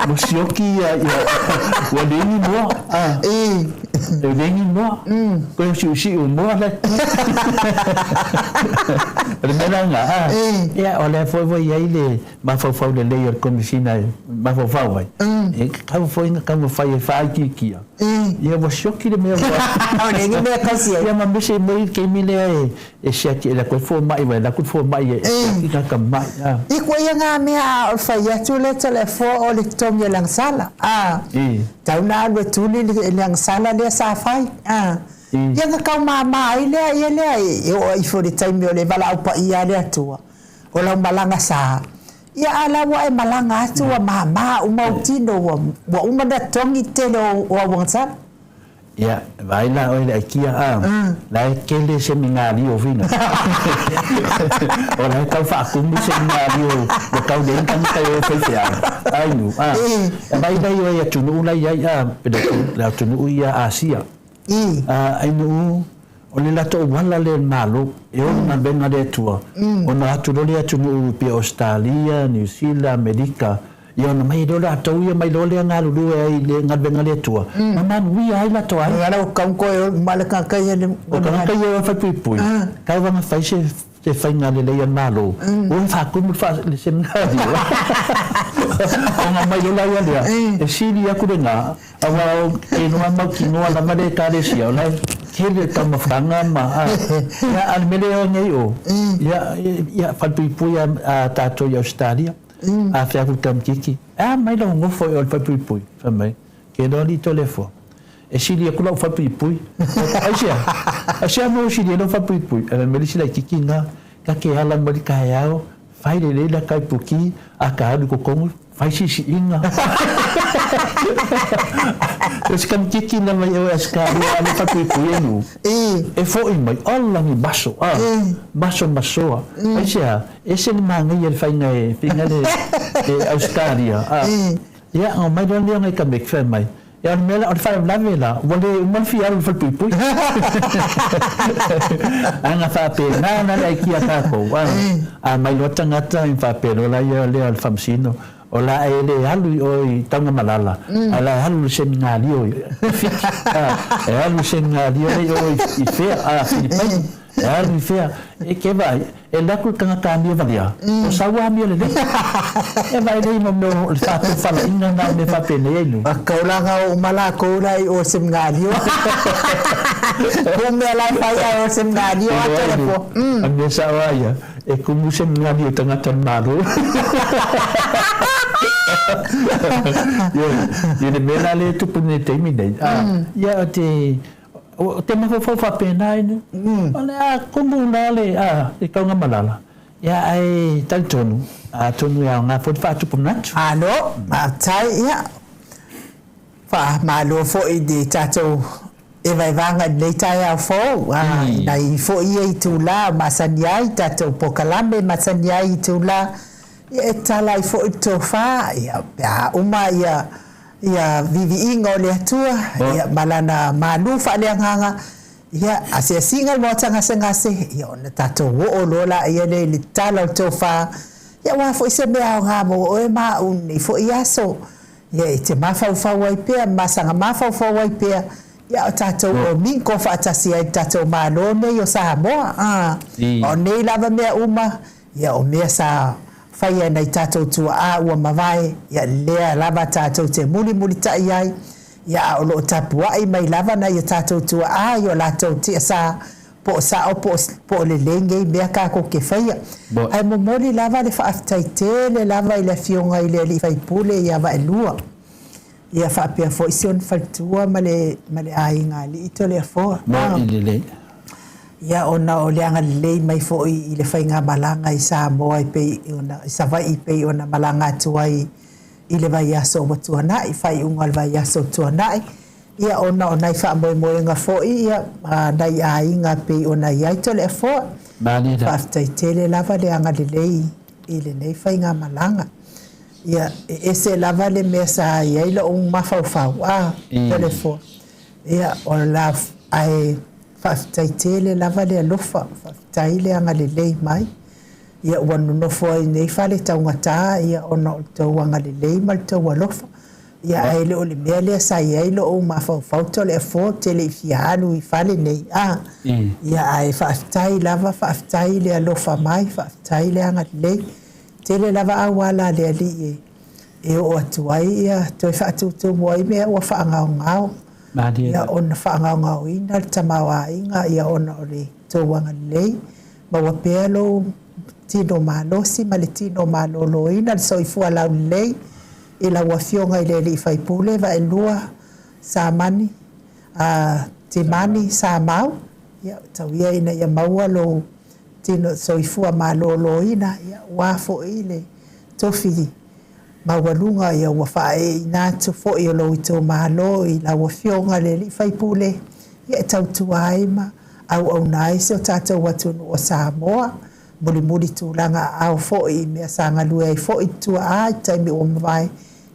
Mosioki ya walengi mo. Walengi mo. Ko si mo la. Remela nga. Ya ole foi ya ile mafofau le leer komisina mafofau vai. Ka foi nga ka fai kia. Ya mosioki le me wa. Walengi me kasi. Ya mambese mo ke mile e shaki la ko fo mai vai la ko fo mai e ka mai. Iko ia nga mea fai atu le telefo o le tom ia lang sala. Tau na alwe tuli le lang sala le sa fai. Ia nga kau mama ai le ia le o i fo le taimi o le vala upa ia le atua. O lau malanga sa. Ia ala wa e malanga atua mama umautino wa umada tongi tele o wangsala. Ya, vai lá olha aqui lá aquele seminário ouvindo. Olha que eu faço um seminário, o que eu dei então que eu fui fiar. Ai não, vai daí olha tu não lá ia, lá tu não ia Ásia. Ai não, olha lá tu wala le malo, eu na benga de tua. Ona tu olha tu no pe Australia, New Zealand, America. Ia na mai dola tau ia mai dola nga lu ai le nga benga le tua mama wi ai la toa nga la kam ko malaka ka ia le ka ia fa pui ka va ma fai se fai nga le ia malo o fa ku mu fa le sen nga di nga mai dola ia le e sili ya ku nga awa e no ma ki no la ma de ka de sia la kele ka ma franga ma ya al mele o nei o ya fa pui a tato ya Australia a fea ku tam kiki mai lo ngo foi o pui famai ke do li telefo e sili ku lo fa pui asia mo sili lo fa pui me li sila kiki nga ka ke ala mo li ka yao fai le la kai puki a ka du ko kongu fai si inga es kam kiki na mai o aska ala fa pui no e fo i mai alla ni baso baso asia ese ni manga ia fai ngai finga le Australia ya o mai don le ka mek fa mai ya mela o fa la vela vole man fi al fa pui anga fa pe na la ki ata ko mai lo tanga ta in fa pe lo la ia le al famsino o la ele alu o tanga malala ala alu seminario alu seminario o i fe Filipai alu fe e que vai ela ku tanga kami valia o sawa mi le e vai dei mo no fa tu fala inga na me fa pene no ka la nga o mala ko lai o seminario como ela faz o seminario a telepo a me sawa ya e como seminario tanga tamaro Yo le mela le tu pune te mi dai. Ya te ma fa pena ina. Ona como le e ka nga malala. Ya ai tan tonu. Tonu ya nga fa tu puna. No, ma tai ya. Fa ma lo fo i de tato e vai vanga le tai a fo. Dai fo i tu la masanyai tato pokalambe masanyai tu la. E tala i fo i tofa ya uma ya Viiga o le atua ya malana manufa le nganga ya asia singal mo tanga ngase ya ona tato o lola ya le tala tofa ya wa fo se mea nga mo o ma un i fo iaso ya te mafa fa wai pe masanga mafa fa wai pe ya tato o min ko fa tasia tato malone yo Samoa o nei lava mea uma ya o mea sa fai nei tato tua ua mawai ya lea lava tato te muli tai ai ya o lo tapu ai mai lava na ya tato tua yo lato te sa po le lenge mea ka ko ke fai ai mo moli lava le fa aftai te le lava ile fionga ile li fai pule ya va lua ya fa pe fo sion faltua male ai ngali ito le fo le ya ona o le anga le mai fo i le fainga malanga i Samoa i pe ona sa vai i pe ona malanga tuai i le vai aso tuana i fai ungal vai aso tuana ia ona i fa mo nga fo i ia dai ai nga pe ona ia to le fo mani da after tele lava le anga le i le nei fainga malanga ia ese lava le mesa ia i lo un mafau telefo ia o la ai faftaitele lava le alofa faftaile anga le lei mai ia wanu no foi nei fale taungata ia ona o tau wanga le lei mal tau alofa ia aile o le mea lea sa ia ilo o mafaufauta le afo te le ifialu i fale nei ia ai whaafitai lava whaafitai le alofa mai whaafitai le anga lei te le lava awala le ali e o atuai ia toi whaatutu moai mea ua whaangau ngau ia ona whaangau ngau ina le tamawa inga ia ona o le tau wanga lei ma wapea lo tino malosi ma le tino maloloina le soifua lau lei e la wafionga i le li faipule va e lua sa mani te mani sa mau ia tauia ina ia maua lo tino soifua maloloina ia wafo i le tofi mawalunga ia wafae ina tu fo i lo ito malo i la wafionga le li faipule ia tautua ima au nai se o tātou watunu o Samoa muli tūlanga au fo'i mea sanga lua i fo'i tua ai taimi o mawai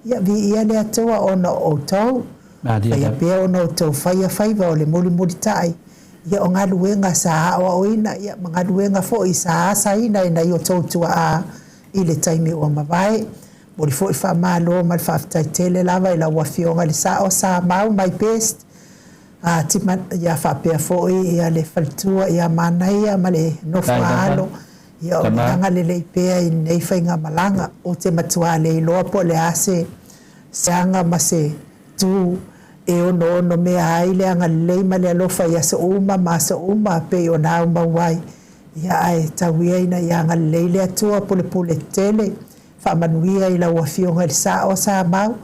ia vi ia le atua ona o tau ia pia ona o tau whaia whaiva o le muli tai ia o ngā luenga sa o oina ia mga luenga fo'i sa asa ina ina i o tau tua a i le taimi o mawai muli fo'i wha malo mal whaftai tele lava i la wafionga le sa o sa mau mai best tima ia whapea fo'i ia le faltua ia mana ia ma le nofualo ia o langa le leipea i nei whainga malanga o te matua le iloa po le ase seanga ma se tu e ono mea ai le anga lei ma le alofa ia sa uma ma sa uma pe o nao mawai ia ai tawia ina ia anga lei le atua pule tele whamanuia i la wafionga i sa o sa mau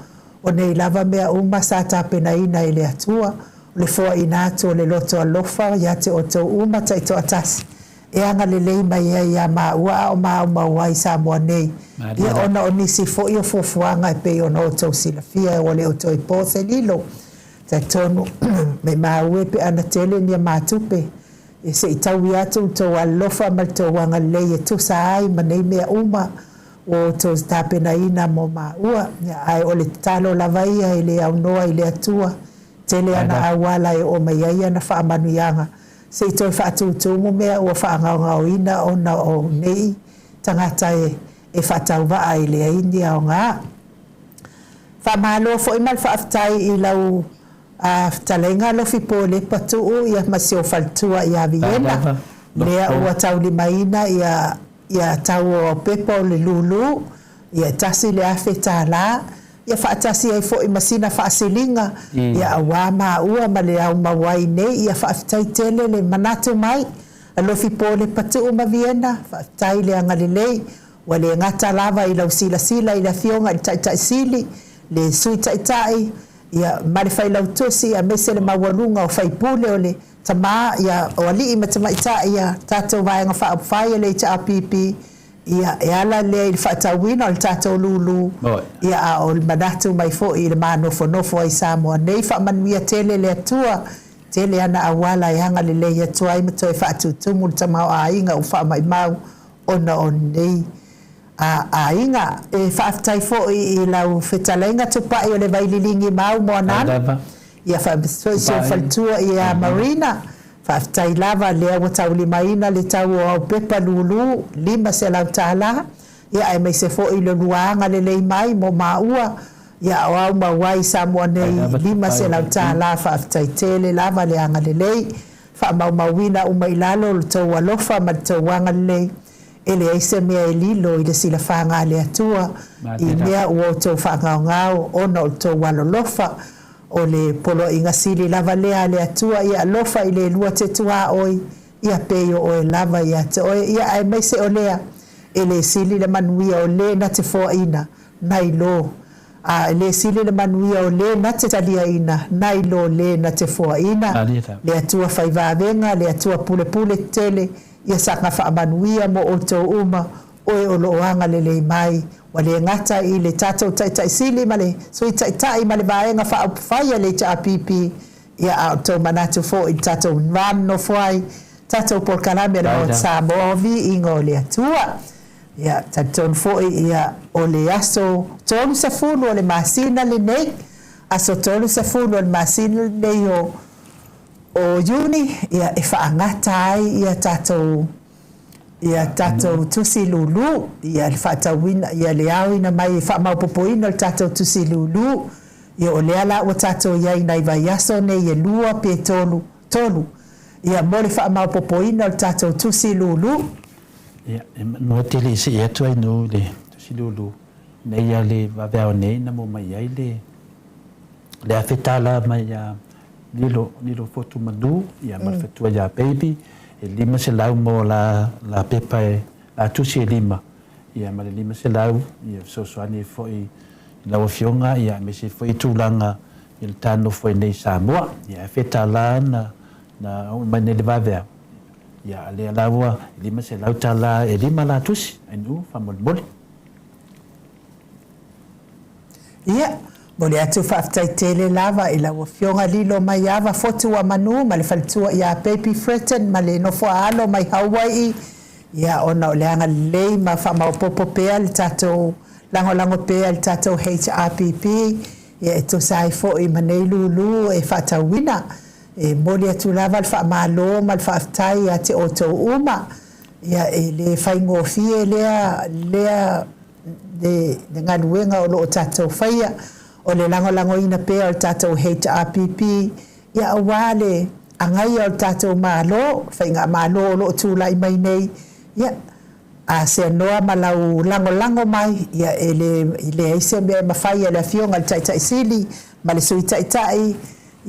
o nei lava mea uma sa tapena ina i le atua le foa ina atu le loto alofa ia te o tau uma taito atasi e anga le lei mai ia maua o mawai Samoa nei ia ona o nisi fo'i o fofuanga e pei ona o tau silafia o le o tau i pōse lilo tai tonu me maue pe ana tele ni a matupe e se i tau i atu tau alofa ma tau wanga lei e tusa ai ma nei mea uma o tau tapena ina mo maua ai o le talo lavaia i le au noa i le atua tele ana awala e o mai ai ana whaamanuianga se i toi whaatutumu mea ua whaangau ina ona o nei tangata e whaatau waa i lea india o ngā. Whamalo fo imal whaafitai i lau talenga lo fipo le patuu ia masi o faltua ia Viiga. Lea ua tau lima ina ia tau o pepa o le lulu ia tasi le afe tāla ia whaatasi ai fo i masina whaasilinga ia awa ua ma le au mawai nei ia whaafitai tele le manatu mai alofi po le patuu ma Viiga whaafitai le angalilei wa le ngata lava i lau sila i la fionga i tai sili le sui tai ia mare fai lau tusi ia mese le mawalunga o faipule o le tama ia o ali i matama ita ia tatou vaenga whaapwhai le ita apipi ia e ala le i whaatawina o le tatou lulu ia a o le manatu mai fo i le manofo ai Samoa nei whaamanuia tele le atua tele ana awala i hanga le lei atua i mato e whaatutumu le tamau a inga o whaamai mau ona o nei a inga e whaafitai fo i lau whetalenga tupai o le vaililingi mau mo anana ia whaaftua ia marina whaafitai lava lea wa tau lima ina le tau o pepa lulu lima se lau tāla ia ai mai se fo i le luanga le lei mai mo maua ia o au mawai Samoa nei lima se lau tāla whaafitai tele lava le anga le lei whaamau umailalo le tau alofa ma le tau wanga le lei ele aise mea e lilo i le sila whaanga le atua i mea ua o tau whaangau ona o tau walolofa o le polo inga sili lava lea le atua ia alofa i le lua te tua oi ia peio o e lava ia te oe ia ai meise o lea ele sili le manuia o le na te fua ina nai lo le sili le manuia o le na te talia ina nai lo le na te fua ina le atua whaivavenga le atua pule tele ia saka whaamanuia mo o tau uma oe o looanga le lei mai wa le ngata i le tatou tai sili ma le sui tai ma le vaenga whaapwhaia le ta apipi ia a tau manatu fo i tatou nvano fwai tatou porkalame o Samoa Viiga o le atua ia tatou fo ia o le aso tolu sa fulu o le masina le nei aso tolu sa fulu o le masina le nei o Juni ia e whaangata ai ia tatou ia tatou tusi lulu ia le faatauina ia le au ina mai faamaupopoina o le tatou tusi lulu ia o le ala ua tatou iai nai vaiaso nei e lua pe tolu ia mo le faamaupopoina o le tatou tusi lulu ia e manua tele isi e atu ai no le tusi lulu nei ia le vaveao nei na mo mai ai le afetala mai ia lilo fotu manu ia malfetua ia baby e 5 selau mo la pepa la tusi e 5 ia ma le 5 selau ia sosoani foi laua fionga ia me se foi tulaga i le tano foi nei Samoa ia fetala na mai nei le vaveao ia le alaua 5 selau tala e 5 la tusi ainu famolimoli ia mo le atu faafetaitele lava i laua fioga lilo mai ava fotu ua manu ma le faletua ia baby threaten ma le nofo aalo mai Hawaii ia ona o le aga lelei ma faamaopopo pea le tatou lagolago pea le tatou HRPP ia e tosai foʻi ma nei lulu e faatauina e moli atu lava le faamālō ma le faafetai iā te outou uma ia e le faigofie lea le galuega o loo tatou faia o le lagolagoina pea o le tatou HRPP ia auā le agaia o le tatou mālō faiga mālō o loo tulaʻi mai nei ia a se noa ma lau lango mai ia i le aise mea mawhai le afionga le taʻitaʻisili ma le sui taʻitaʻi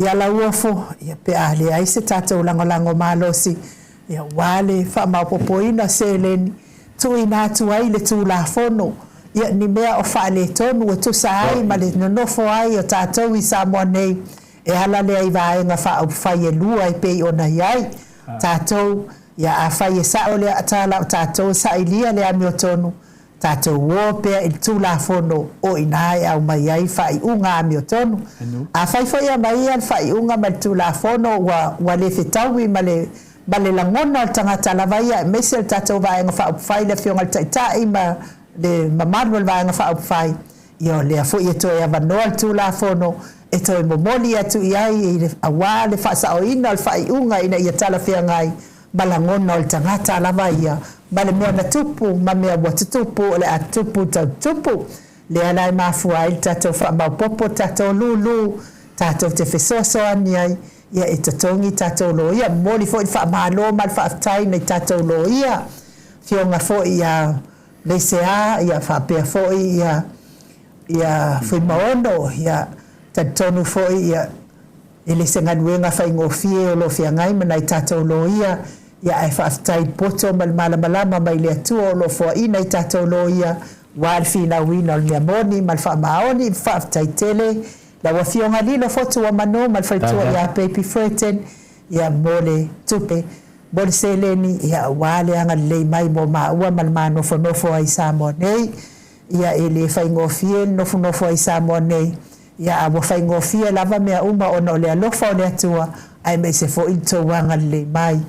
ia lau ofo ia pe a le aise tatou lango malosi ia wale faamaopopoina seleni tuuina atu ai le tulafono ia ni mea o faaletonu ua tusa ai ma le nonofo ai o tatou i Samoa nei e ala le ai vaenga faaupufai e lua e pei ona iai tatou ia a fai e sao le atala o tatou sailia le ami o tonu tatou o pea il tulafono o ina e au mai ai fai unga ami o tonu a fai foi a mai al fai unga ma le tulafono wa le fetaui ma le langona o tangata lavaia me se tatou vaenga faaupufai le fionga le taʻitaʻi ma le mamalu le vaenga faaupufai ia o lea foi e toe avanoa le tulafono e toe momoli atu i ai i le auā le faasaʻoina o le faiʻuga ina ia talafeagai balangona o le tagata lava ia ma le mea na tupu ma mea ua tutupu o le a tupu tautupu lea lai mafua ai le tatou faamaupopo tatou lulu tatou te fesoasoani ai ia e totogi tatou lo ia moli foʻi le faamālō ma le faafetai nei tatou lo ia fioga foʻi ia leseā ia faapea foʻi ia fuimaono ia tatonu foʻi ia e le segaluega faigofie o lo feagai manai tatou lo ia e faafetai poto ma le malamalama mai le atua o lo foaʻina i tatou lo ia ua le finauina o le mea moni ma le faamaoni i faafetai tele laua fioga lilo fotu ua manu ma le faletua iā baby threaten ia mo le tupe mo le seleni ia auā le aga lelei mai mo maua ma le manofonofo ai Samoa nei ia e le faigofie le nofonofo ai Samoa nei ia ua faigofie lava mea uma ona o le alofa o le atua ae mai se foʻi le touaga lelei mai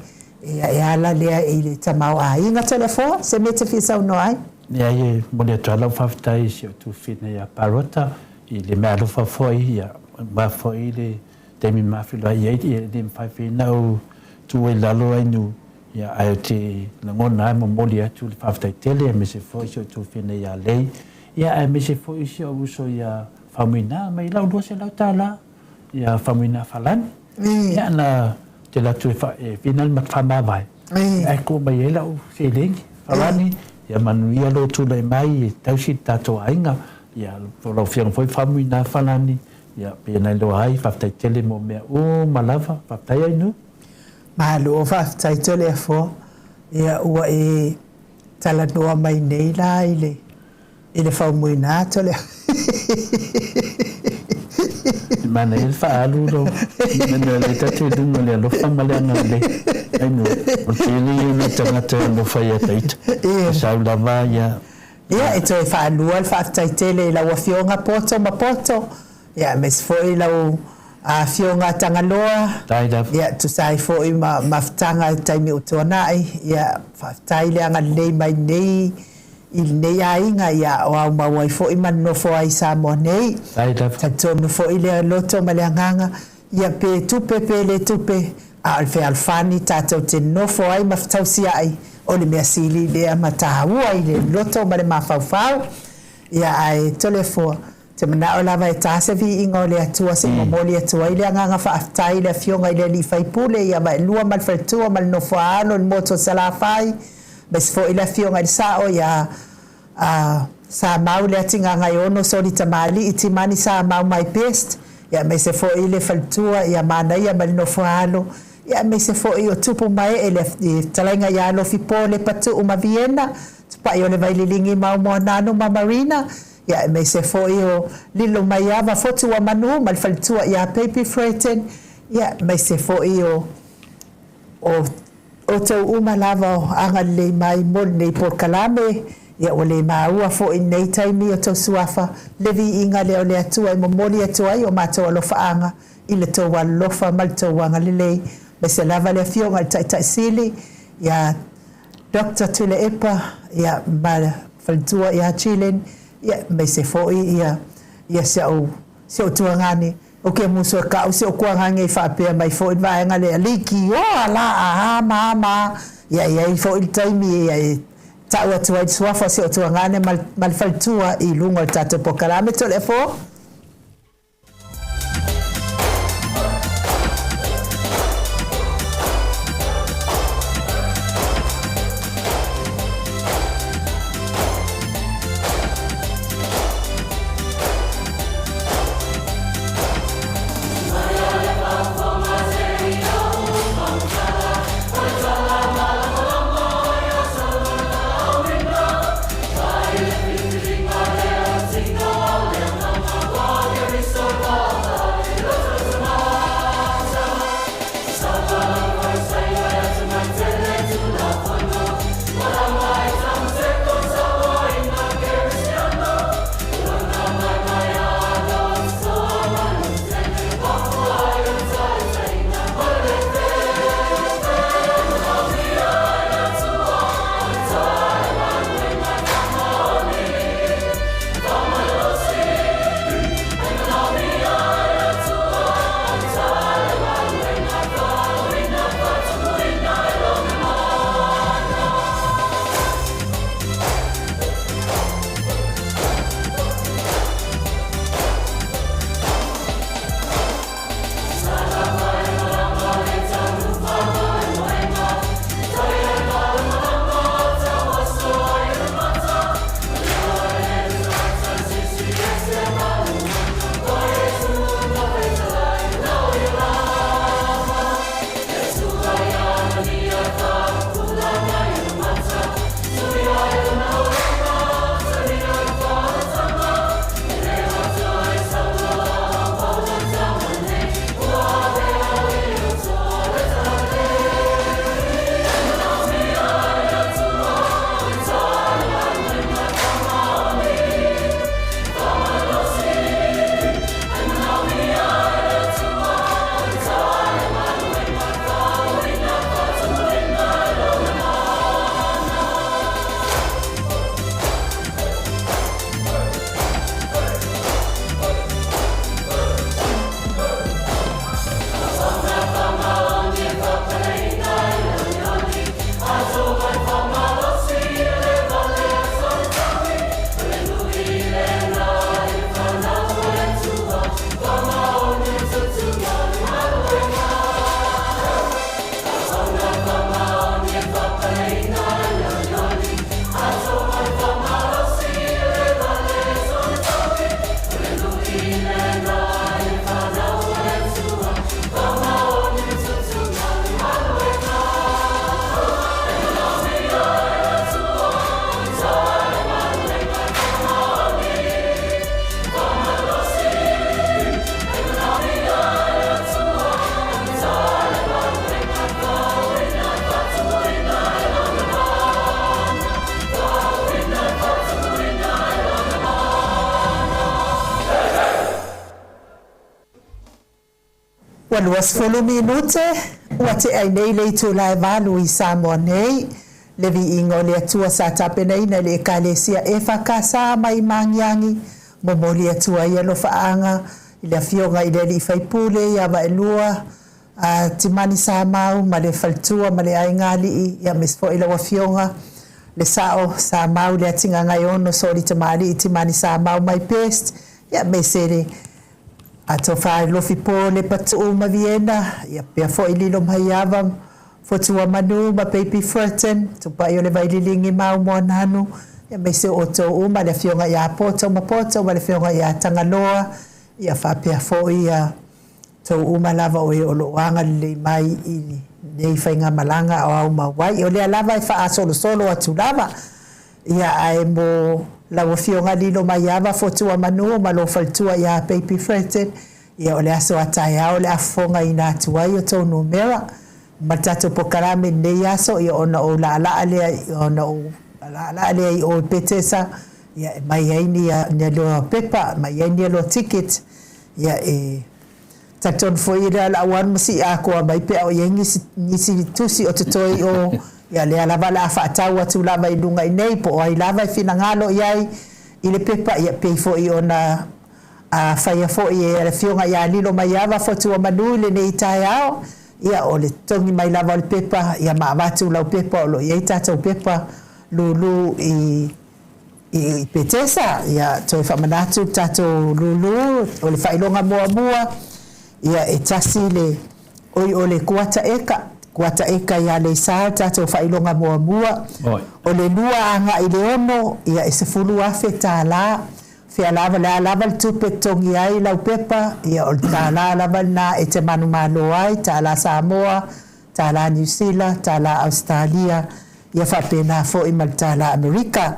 ia e ala lea i le tamao aiga telefoa se me te fisauno ai ia ia mo le atua lau faafetai si o tufina ia parota i le mea alofa foʻi ia ma foʻi le taimi mafiloai ai ia le mafaifaina au tuai lalo ai nu ia ae o te lagona ai momoli atu le faafetai tele me se foʻi si o tufina ia lei ia ae me se foʻi si o uso ia famuina mai lau lua se lau tala ia famuina falani ia na te latu e final mat famavae ai ko mai e lau se lengi falani ia manuia lo tula mai e tausi tatou aiga ia lau fianga foi famuina falani ia pena lo ai faafetai tele mo mea o malava faafetai ai nu malo faafetai tele fo ia ua e talanoa mai nei la i le faumuina tole mana ele faalu lo mana le tatu dungo le lo famale na le ai no porque ele no tangata no faia taita sa lava ia e toi faalu al faafetai tele la ua fionga poto ma poto ia mes foi la a fionga tangaloa ia tusai foi ma ftanga taimi utonai ia faafetai le anga lei mai nei il nei ainga ia o au mawai foʻi manofo ai Samoa nei tatonu foʻi le loto ma le agaga ia pe tupe pe le tupe a o le fealofani tatou te nofo ai ma fetausiaʻi o le mea sili le matahua i le loto ma le mafaufau ia ai telefo te mana o lava e tase vi inga o le atua se momoli atua i le anganga whaaftai le fionga i le li faipule ia mai lua mal faltua mal nofo ano le moto salafai bes fo i le fionga i sao ia sa mau le atinga ngai ono soli tamali i timani sa mau mai pest ia mai se fo i le faltua ia mana ia mal nofo ano ia me se fo i o tupu mai e le talainga ia lo fipo le patu uma Viena tupa i o le vaililingi mau mo nano ma Marina ia me se fo i o lilo mai ava fotu wa manu mal faltua ia pepi freten ia me se fo i o tau uma lava o anga le mai mol nei por kalame ia o le maua fo i nei taimi o tau suafa le vi inga le o le atua i momoli atua i o mātou alofa anga i le tau alofa mal tau anga lelei me se lava le fionga i tai sili ia Dr. Tule Epa ia ma faltua ia Chilen ia me se foi ia se o tuangani o ke muso ka o se o kuangani i whapea mai foi vaenga le aliki o la mama ia i foi il taimi ia tau atua i suafa se o tuangani mal faltua i lungo i tato pokarame tole fo Waluas fulu minute wate ai nei le tu lai valu i Samoa nei le Viiga o le atua sa tapenei na le ekalesia e whakasa mai mangiangi momoli atua i alo whaanga i le fionga i le li faipule i awa elua timani sa mau ma le faltua ma le aingali ia mespo ila wafionga le sao sa mau le atinga ngai ono so li tamari timani sa mau mai pest ia mesere ato fai lofi po le patu ma viena ia pia fo ililo mai ava fo tua manu ma baby freten to pa yo le vai lilingi mau mo nanu ia mese o to uma le fionga ia poto ma le fionga ia tangaloa ia fa pia fo ia to uma lava o lo wanga le mai i nei fainga malanga o au mawai o le lava fa solo atu lava ia ai mo la fionga lilo mai ava fo tua manu ma lo faltua ia baby freten ia o le aso ataya o le afonga ina tua i o to numera matato pokarame nei aso ia ona o la ale ona o la ale o petesa ia mai aini ia lo pepa mai aini lo ticket ia taton foi la wan masi a ko mai pe o yengi si tusi o totoi o ia le ala vala fa tawa tu la mai lunga nei po ai lava fina ngalo iai ile pepa ia pe foi ona a faia foi e fionga ia lilo mai ava fo tu manu le nei taiao ia o le tongi mai lava le pepa ia ma vatu la pepa lo ia tata pepa lulu i petesa ia to fa manatu tato lulu o le failonga mua ia e tasi le o le kuata eka ia le sa tato failonga mua o le lua anga i le ono ia e se fulu afe tala fe lava le tupe tongi ai la pepa ia o tala lava na e te manu malo ai tala Samoa tala New Zealand tala Australia ia fa pena fo i maltala Amerika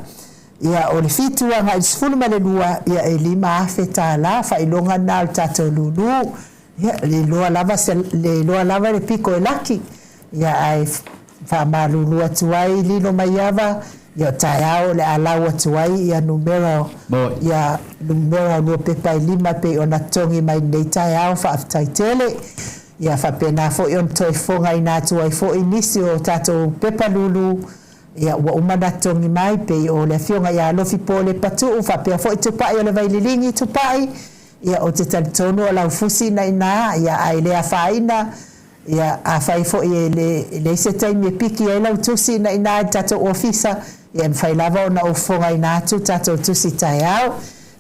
ia o le fitua nga isfulu ma le lua ia e lima afe tala failonga na tato lulu ia le loa lava le piko e laki ia ai fa malulu atuai lilo mai ava ia taiao le alau atuai ia numero ia numero lua pepa i lima pe ona tongi mai nei taiao fa aftaitele ia fa pena fo i on toi fonga ina atuai fo i nisi o tato pepa lulu ia wa umana tongi mai pe o le fionga ia lofi po le patu fa pe fo i tupai o le vaililingi tupai ia o te talitono o lau fusi na ina ia ai le afaina ia a fai fo i le se taimi e piki ai lau tusi na ina tato ofisa ia mwhai lava o na o fonga ina atu tato tusi tai au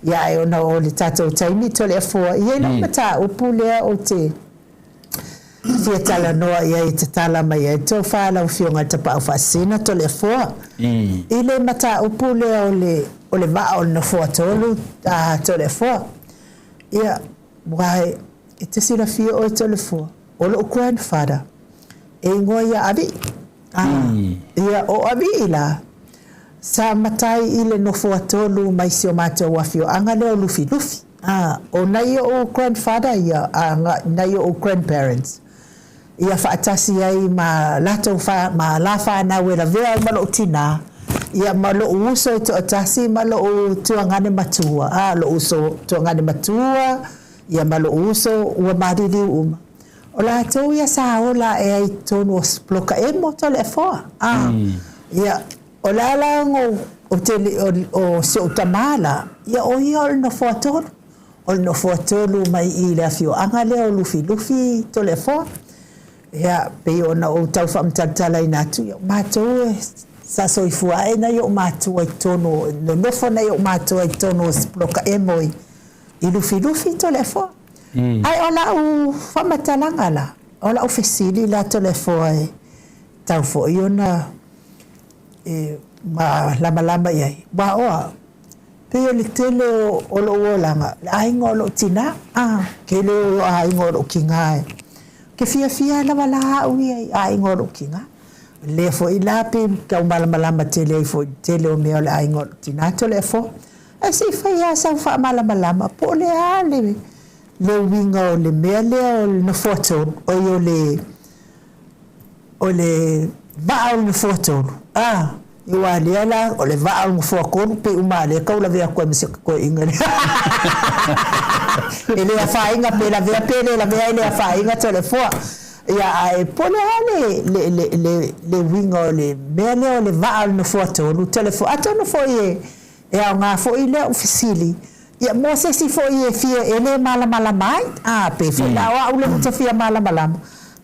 ia ai ona o le tato taimi to le afua ia ina mata upu lea o te fia tala noa ia i te tala mai e to wha lau fionga te pa ufasina to le afua i le mata upu lea o le vaa o na fua tolu to le afua ia wai e te sira fia o to le fua o lo grandfather e ngoa ia abi ia o abi ila sa matai ile no fo atolu mai si o mato wafio anga le lufi o nai o grandfather ia nai o grandparents ia fa atasi ai ma lato fa ma la fa na we la vea ma lo tina ia ma lo uso to atasi ma lo tuangane matua lo uso tuangane matua ia ma lo uso ua mariri uma o la tau ia sa ola e ai tonu o sploka e mo tole e foa ia o la lango o se o tamala ia o ia o no fuatolu mai i le afio anga le o lufi tole e foa ia pe o na o tau whamtatala i natu ia mātou sa soifua e na ia o mātou ai tonu no nofo na ia o mātou ai tonu o sploka e mo i lufi tole e foa ai ola u whamatalanga la ola u fesili la telefoa e tau fo i ona ma lama iai wa oa pe o le tele o lo uolanga le ainga o lo tina ke le o ainga o lo kinga ke fia lava la au iai ainga o lo kinga le fo i la pe ka malama tele fo tele o mea o le ainga o lo tina tole fo e si fai asa u wha malama po le ale le winga o le mea lea o le foto o le vaa o le foto i wa lea la o le vaa o le foto pe uma le kau la vea koe misika koe inga e le a whainga pe la vea pele la vea le a whainga to le foa ia ai pole ale le winga o le mea lea o le vaa o le foto o le telefo ato no fo e au ngā fo i lea ufisili ia mo se si fo i fia ele mala mai pe fo la wa ule te fia mala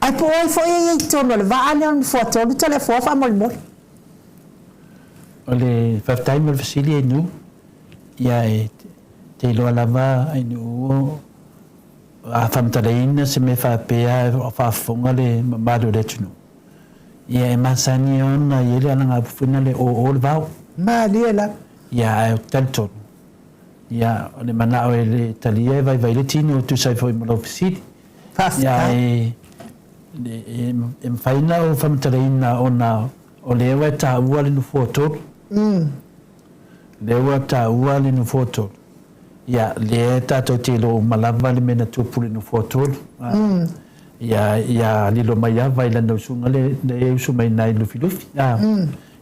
ai po ai foi ai tono le va ana foto le tele fo fa mol mol ole fa time le fasili nu ia te lo lava ai nu a famtaleina se me fa pea fa fonga le madu de tunu ia masani ona ile ala funa le o va ma lela ia tanto ia le mana o le talia vai le tino tu sai foi mo fasili ia em faina o famtaleina ona o lewa ta ua le no foto lewa ta ua le no foto ia le tato te lo malava le mena tupu le no foto ia lilo mai ava ila no sunga le usu mai nai lufi lufi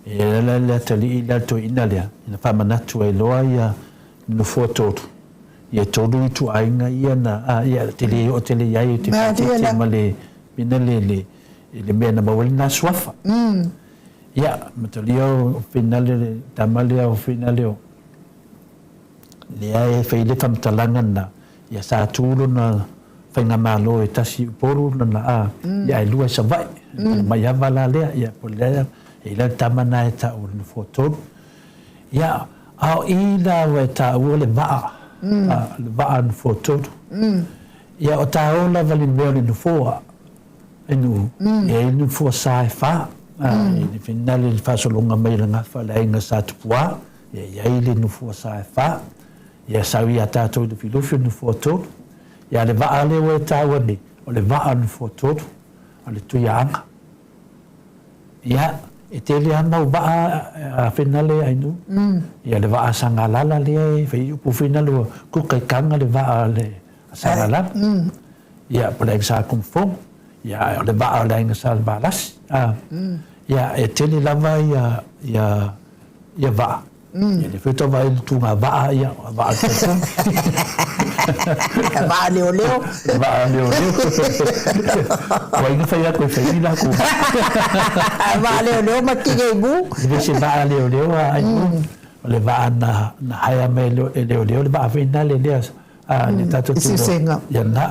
e la tali ila to ina lea ina whamanatu ai loa ia no foto ia tolu i tu ainga ia na ia tele o tele iai o te pate ma le mina le mena mawali na swafa ia matalio finale tamale o finale o le ai feile famtalanga na ia sa tulu na fainga malo e tasi poru na ia lua sa vai mai avala le ia pole ila tamana e ta o no foto ia au ila we ta o le va le va no foto ia o ta o la vali no foa enu e no fo sai fa e finale fa solo nga mai nga fa la nga sa tupua ia ile no fo sai fa ia sawi ata to de filofi no foto ia le va ale we ta wani o le va no foto ale tu yang ia e te le ana va a finale ai no ia le va sanga lala le fe pu finale ku kai kanga le va le sanga lala ia por exa com fom ia le va ale nga sal balas ia e te le lava ia va ia le feto vai tu nga va ia va va leo Wai nga fai ako fai la ko. Va leo ma tige bu. Deve se va leo ai le va na haya me leo le va fina le le tato tu. Ya na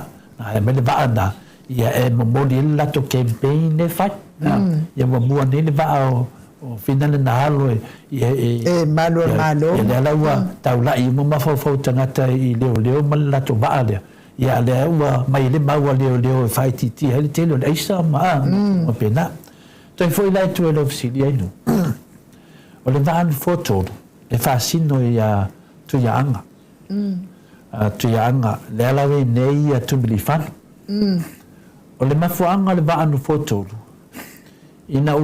me le va na ia e mo model la to campaign ne fa. Ya mo mo ne le va o fina na halo e malo ya la wa taula i mo ma fo tangata i leo ma la to va le ia le ua mai le maua leo fai titi hele tele o eisa ma o pena toi foi lai tu ele ofisili ai no o le van foto le fasino ia tu anga le ala we nei ia tu bilifan o le mafuanga le van foto ina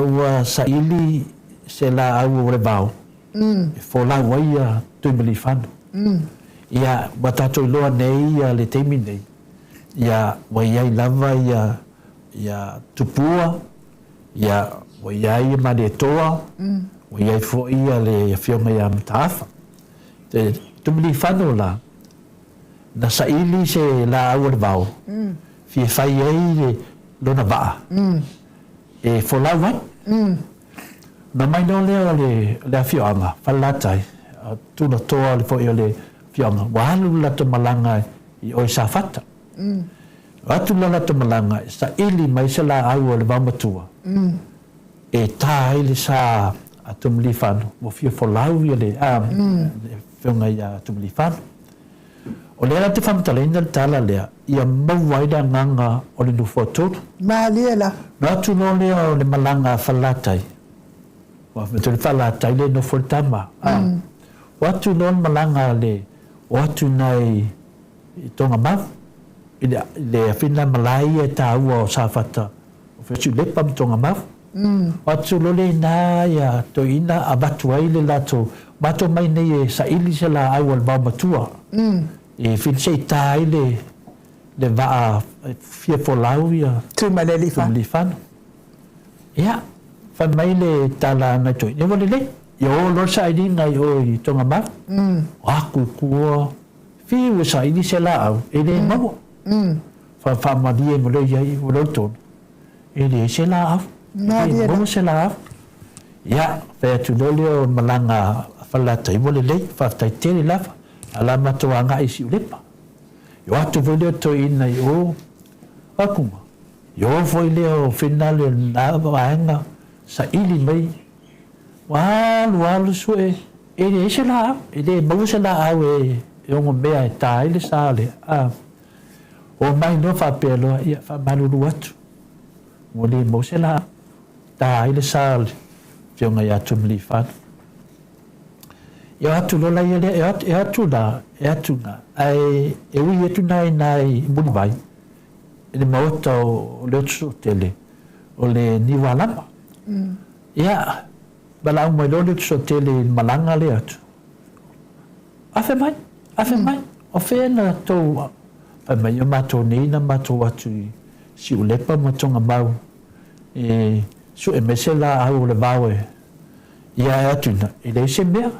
ua saili se la au le bao fo la waia tu bilifan ia batato loa nei ia le teimi nei ia waiai lava ia tupua ia waiai madetoa waiai fo ia le fionga ia matafa te tumili whano la na saili se la awar vau fie fai ei le lona vaa e fo la wai na mai no leo le fionga whalatai tuna toa le fo ia le fianga walu la to malanga i o sa fata atu la to malanga sa ili mai se la au le vamatua e tai le sa atum lifano mo fio fo lau le fianga ia atum lifano o le te famtalenda tala le ia mawai da nganga o le no foto ma lela na tu no le malanga falatai wa me le falatai le no fortama watu non malanga le watu nai tonga mav le fina malai e ta ua sa fata o fetu le pam tonga mav watu lo le na ya to ina abatu ai le lato bato mai nei e sa ili se la au al ba matua e fin sei tai le va fie fo lau ya tu malelifan ya fa mai le tala na to ne vole le yo lo sai di ngai o i tonga ma wa ku fi wo sai di se la au e le ma fa ma di e mo le ai wo lo ton e le se la au mo se la ya fa tu lo le malanga fa la tai wo le fa tai te la ala ma to anga i si le pa yo atu vole to in nai o pakunga yo foi leo final na vaenga sa ili mai walu so e sela e mau sela awe e ngo mea tai le sale o mai no fa pelo ia fa malulu atu mo le mau sela tai le sale fio nga ya tumli fa ia atu lola ia le e atu na ai e ui etu nai buni vai le Maota o le otsu tele o le niwalama ia balau mai lo le otsu tele malanga le atu afe mai o fena tau pa mai o mato nei na mato atu si ulepa matonga mau su e mesela au le vawe ia atu na i le se mea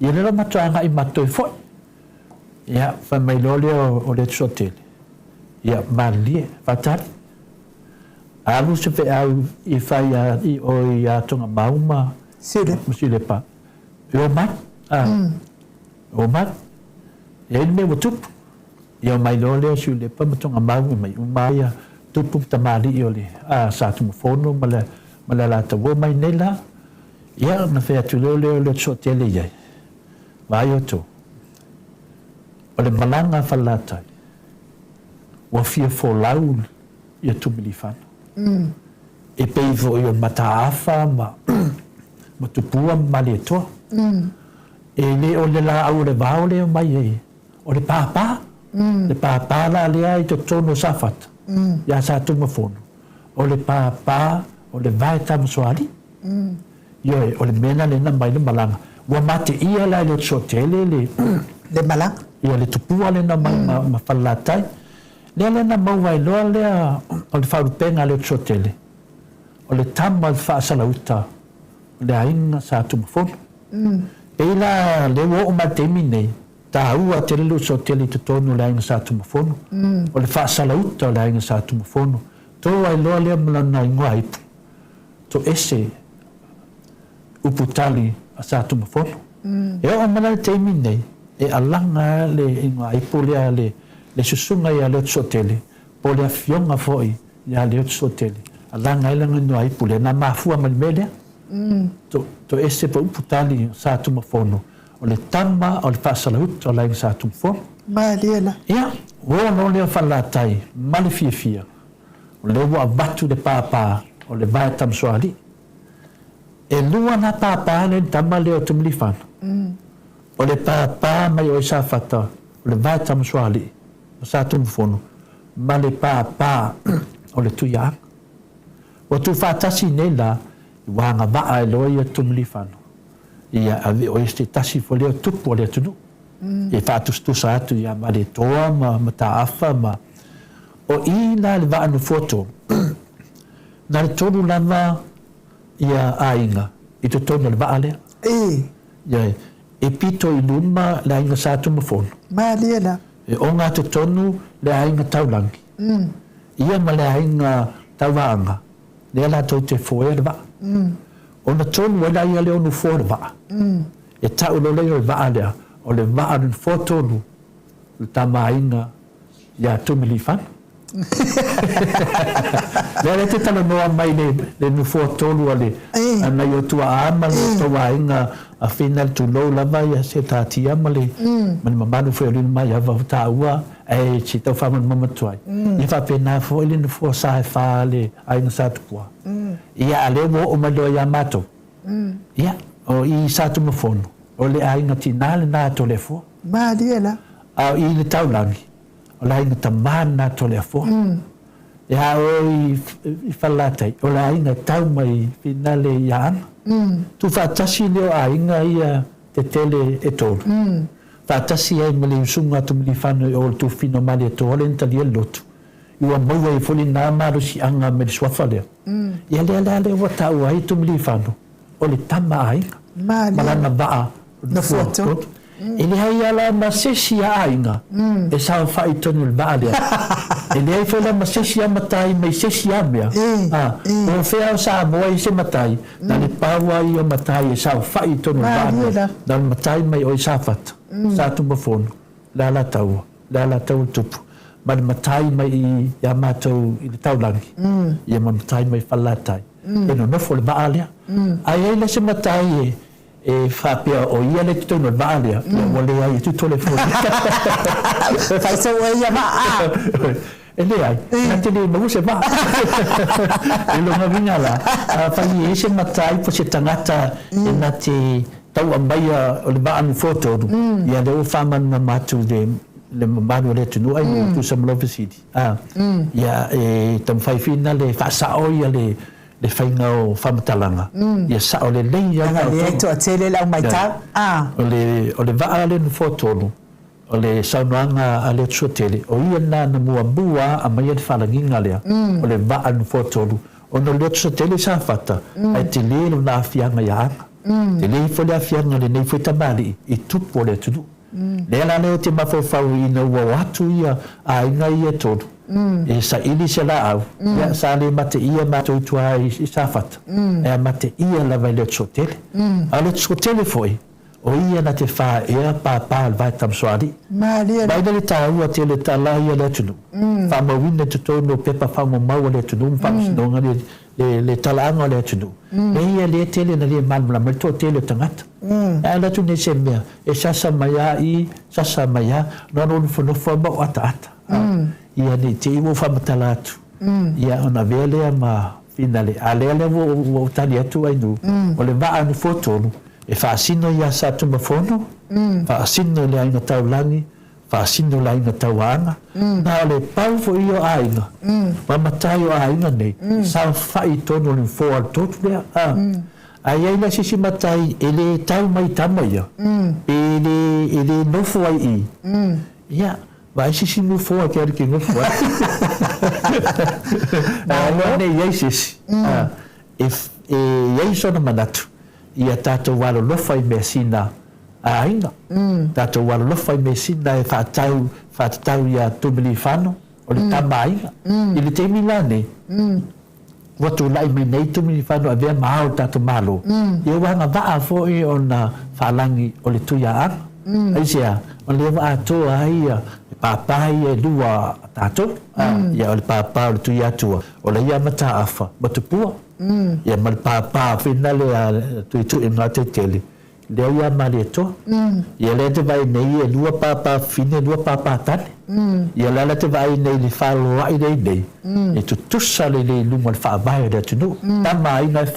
ia le mato anga i mato i foi ia pa mai lo le o le otsu tele ia malie fatali alu se fe au i fai i o ia tonga mauma sile pa o mai ia me wutup ia mai lole sile pa tonga mauma mai umaya tupu tamali i ole sa tu fono mala la tawo mai nela ia na fe atu le sotele ia vai o to ole malanga falata wa fearful laul ia tumili fana e peivo i o mataafa ma tupua ma le toa e le o le la au le vau le mai o le papa la le ai to tono safat ia sa tuma fono o le papa o le vai tam soali ia o le mena le na mai le malanga wa mate ia la le sotele le malanga ia le tupua le na ma falatai le na mau vai loa lea o le whaurupenga le sotele o le tama le whaasalauta o le ainga sa tumafonu e la le wo o matemi nei ta ua te le sotele te tonu le ainga sa tumafonu o le whaasalauta o le ainga sa tumafonu tō ai loa lea malana ingoa ipu to ese uputali a sa tumafonu e o malana temi nei e alanga le ingoa ipu lea le susunga ia le sotele po le afionga foi ia le sotele alanga ila ngano ai pule na mafua malmele to ese po putali sa tu mafono o le tama o le fasalut o la sa tu fo maliela ia o no le falatai malifia o le wa batu de papa o le vai tam soali e lua na papa le tama le o tumlifan o le papa mai o sa fata o le vai tam soali sa tu fono ma le papa o le tuia o tu fatasi nela wa nga ba ai loia tumlifano ia ave o este tasi fo le tupo le tunu e fatu stu sa tu ia ma le toa ma taafa ma o ina le va no foto na le tonu lama ia ainga i to tonu le va ale ia e pito i luma la inga sa tu mo fono ma lela e o ngā te tonu le ainga taulangi. Ia ma le ainga tauanga. Le ala tau te foe le waa. O na tonu e la ia leo nu foe le waa. E tau lo leo le waa lea. O le waa nun fo tonu. Le tama ainga ia tumili fan. Le te tala noa mai le nu fo tonu ale. Ana yo tua ama le toa ainga a final tu lo lava ia se tati amale man mamanu foi ali mai ava ta ua e ci tau fa man mamatuai ia fa pena foi le fo sa fa le ai na sa tu poa ia ale mo o malo ia mato ia o i sa tu mo fono o le ai na tinale na to le fo ma diela a i le taulangi o la ina tamana to le fo ia o i falatai o la ina tau mai finale ia tu fatasi leo ainga ia te tele e tolu. Fatasi ai mele usunga tu mili whanu o tu fino mali e tole en tali e lotu. Iwa maua i foli nā maru si anga me le swafa leo. Ia lea wa tau ai tu mili whanu. O le tama ainga. Malana waa. Na foto. E le hai ala ma sesi a ainga. E sao whai tonu le waa lea. E le hai whela ma sesi a matai mai sesi a mea. O whea o sa moa i se matai. Na le paua i o matai e sao whai tonu le waa lea. Na le matai mai o i sa fata. Sa tu mafono. La la tau tupu. man matai mai ya matou i taulangi ia man matai mai falatai e no fo le baalia ai le se matai e fapia o ia le tu no baalia o le ai tu tole fo fai so ia ma ele ai nanti le mo se ba e lo ngavinga la fai ese matai po se tangata e nati tau ambaia o le baan foto ia le faman na matu le manu le tunu ai tu sam love city ia e tam fai fina le fa sao ia le fainga o famatalanga ia sao le leia le to tele la mai ta o le va ale no foto o le saunanga ale tsuatele o ia na mua a mai le falanginga lea o le va an foto o no le tsuatele sa fata ai te le na afianga ia te le fo le afianga le nei foi tamali i tupo le tunu le la le te mafofau i na ua watu ia a inga ia tonu e sa ili se la au ia sa le mate ia matou tua i sa fata e mate ia la vai le tsuatele a le tsuatele foi o ia na te wha ea pāpā al vai tamsoari vai le tāua te le tala ia le tunu wha mawina te tono pepa wha maua le tunu wha masinonga le talaanga le tunu e ia le tele na le malmula mai tō tele tangata e la tune se mea e sasa maya sasa maya nono nufonofo ma o ata ia ni te iwo wha matala atu ia ona vele ma finale a le wo tani atu ainu o le vaa ni fotonu e whaasino ia sa tumafono, whaasino le ainga taulangi, whaasino le ainga tauanga, na le pau fo iyo ainga, mamatai o ainga nei, sa whai tono le fōa totu lea, ai aina sisi matai, ele tau mai tama ia, ele nofo ai i, ia, vai sisi nofo ai kia ki nofo ai, wane iei sisi, iei sona manatu, ia tātou walo lofa i mea sina a ainga. Tātou walo lofa i mea sina e whātatau ia tumili whano o le tama ainga. I le teimi lane, watu lai mai nei tumili whano a vea mahao tātou malo. Ia wanga waa fōi o na whalangi o le tuia anga. Aisea, o le wa atoa haia, pāpai e lua tātou. Ia o le pāpā o le tuia atua. O le ia mata afa, matupua. Ia mal pāpā whina le tu e ngā te tele. Leo ia mare toa. Ia le te vai nei e lua pāpā whine, lua pāpā tane. Ia lala te vai nei le whāloa i nei. E tu tusa le lunga le whaavai rea tunu. Tama ai ngai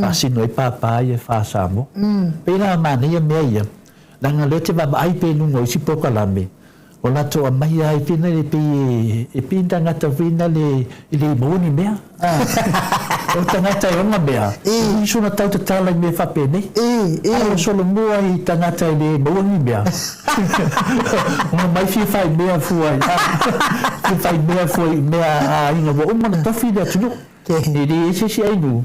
whasino e pāpā i e whāsamo. Pēnā mana ia mea ia. Langa le te vama ai pē lunga o isi pokalame. O lato a mai ai whina le pē e pīnta ngata whina le mōni mea. O tangata e onga mea. I suna tau te tala i mea whapene. O solo mua i tangata i le mōni mea. O mai fia whai mea fuai. Fia whai mea fuai mea a inga wa umana tofi lea tunu. E re e sesi ainu.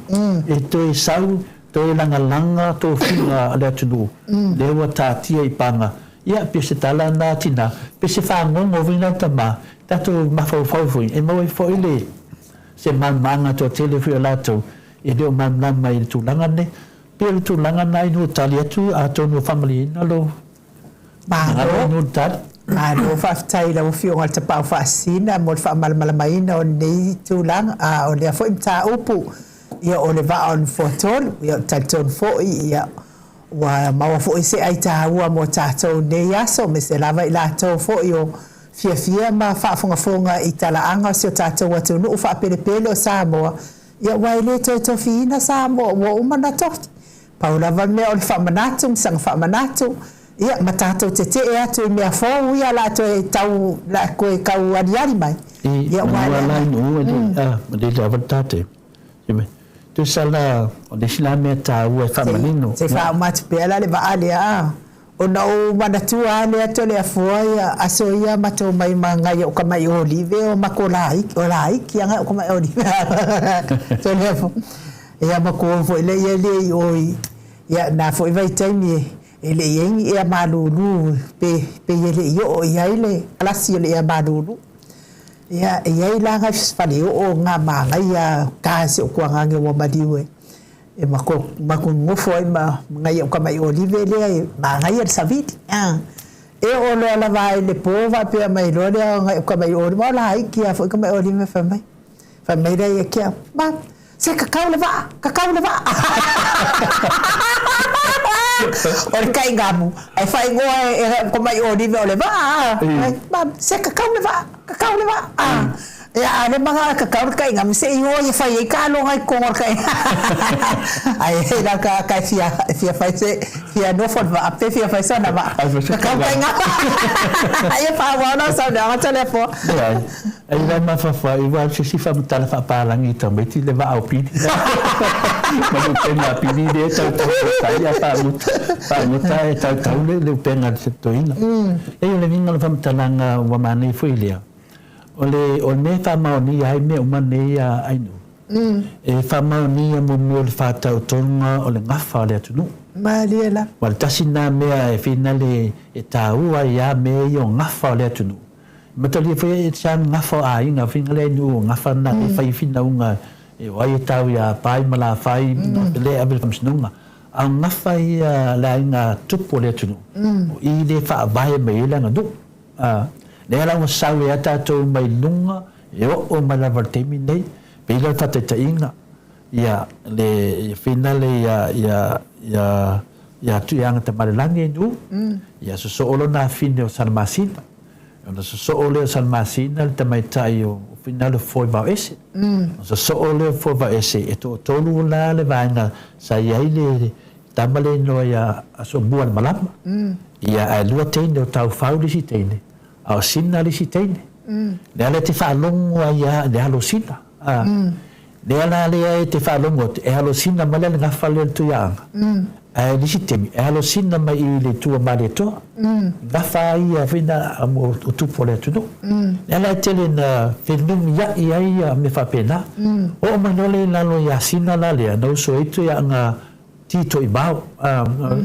E to e sau, to e langa, to whina lea tunu. Lewa tātia i panga. Ia, pia se tala nā tina. Pia se whangongo vina tama. Tato mawhauwhauwhui. E mau e fo ile. Se manga to tele fu lato e deu mai i tūlanga ne pe i tūlanga nai no tali atu a tonu family na lo no tat no whaftai la uwhio ngal te pau whaasina mo le whaamalmala mai na o nei tūlanga o le afo imta upu ia o le vaa on fotol ia talton fo ia wa maua fo se ai tāua mo tātou nei aso me se lava i lātou fo i o fia ma whaafonga i talaanga si o tātou atu nuu whaapele o Samoa. Ia waile to whina Samoa wa umana tohti. Paulawa mea o le whamanatu, msanga whamanatu. Ia ma tātou te e atu i mea fōu ia la to e tau la koe kau ariari mai. Ia waile. Ma le lawa tate. Tu sala o le sila mea tā ua whamanino. Se whaamatu pēla le vaalea o na o manatua le ato le afuai aso ia mato mai mangai o kamai olive o makolai o lai ki anga o kamai olive to le afu ia mako fo le ia le oi ia na fo vai taimi ele yengi ia malulu pe ele yo ia ile alasi le ia malulu ia la ga fale o nga manga ia kasi o kwa ngange o madiwe e mako ngofo ai ma ngai o kamai olive le ma ngai el saviti e o lo la vai le pova pe mai lo le ka mai o ma la ai kia foi ka mai o le me fa mai dai kia ma se kakau le va o le kai gamu ai fai ngoa ko mai o le va ma se kakau le va ya le mga kakau kai ngam se i o fai ka lo ai ko kai ai la ka fia fai se fia no for va pe fia fai sana va kakau kai ngam ai fa wa no sa da telefon ai la ma fa i va si fa mutala fa pa langi tambe ti le va au pi ma no pena pi de ta ya pa muta e ta le pena se toina e le vinga le fa mutala wa mani fuilia o me fa maoni ai me uma ne ai no e fa maoni mo mo le fa ta tonga o le ngafa le tunu maliela wal tasina me e finale e ta ua ya me yo ngafa le tunu matali foi chan ngafa ai nga finale no ngafa na e fai fina unga e wai ta ya pai mala fai le abel famsnunga a ngafa ya la nga tupo le tunu i le fa vai me la nga du le la sa ya ta to mai lunga yo o mala vertemi nei pe la ta ta inga ya le finale ya tu yang ta malangi du ya so olo na fine o san masina ona so olo san masina ta mai tai o finale foi va esse so olo foi va esse e to lu la le vanga sa ya ile tamale no ya so buan malam ya a lua tene o tau fauli si tene a sinna li si tene le ala te fa longo ya le alo sinna le ala le te fa longo e alo sinna male nga fale tu ya li si teme e alo sinna mai le tu male to nga fa ia fina amo tu pole tu no le ala tele na fenum ya me fa pena o manole la lo ya sinna la le no so itu ya nga tito ibao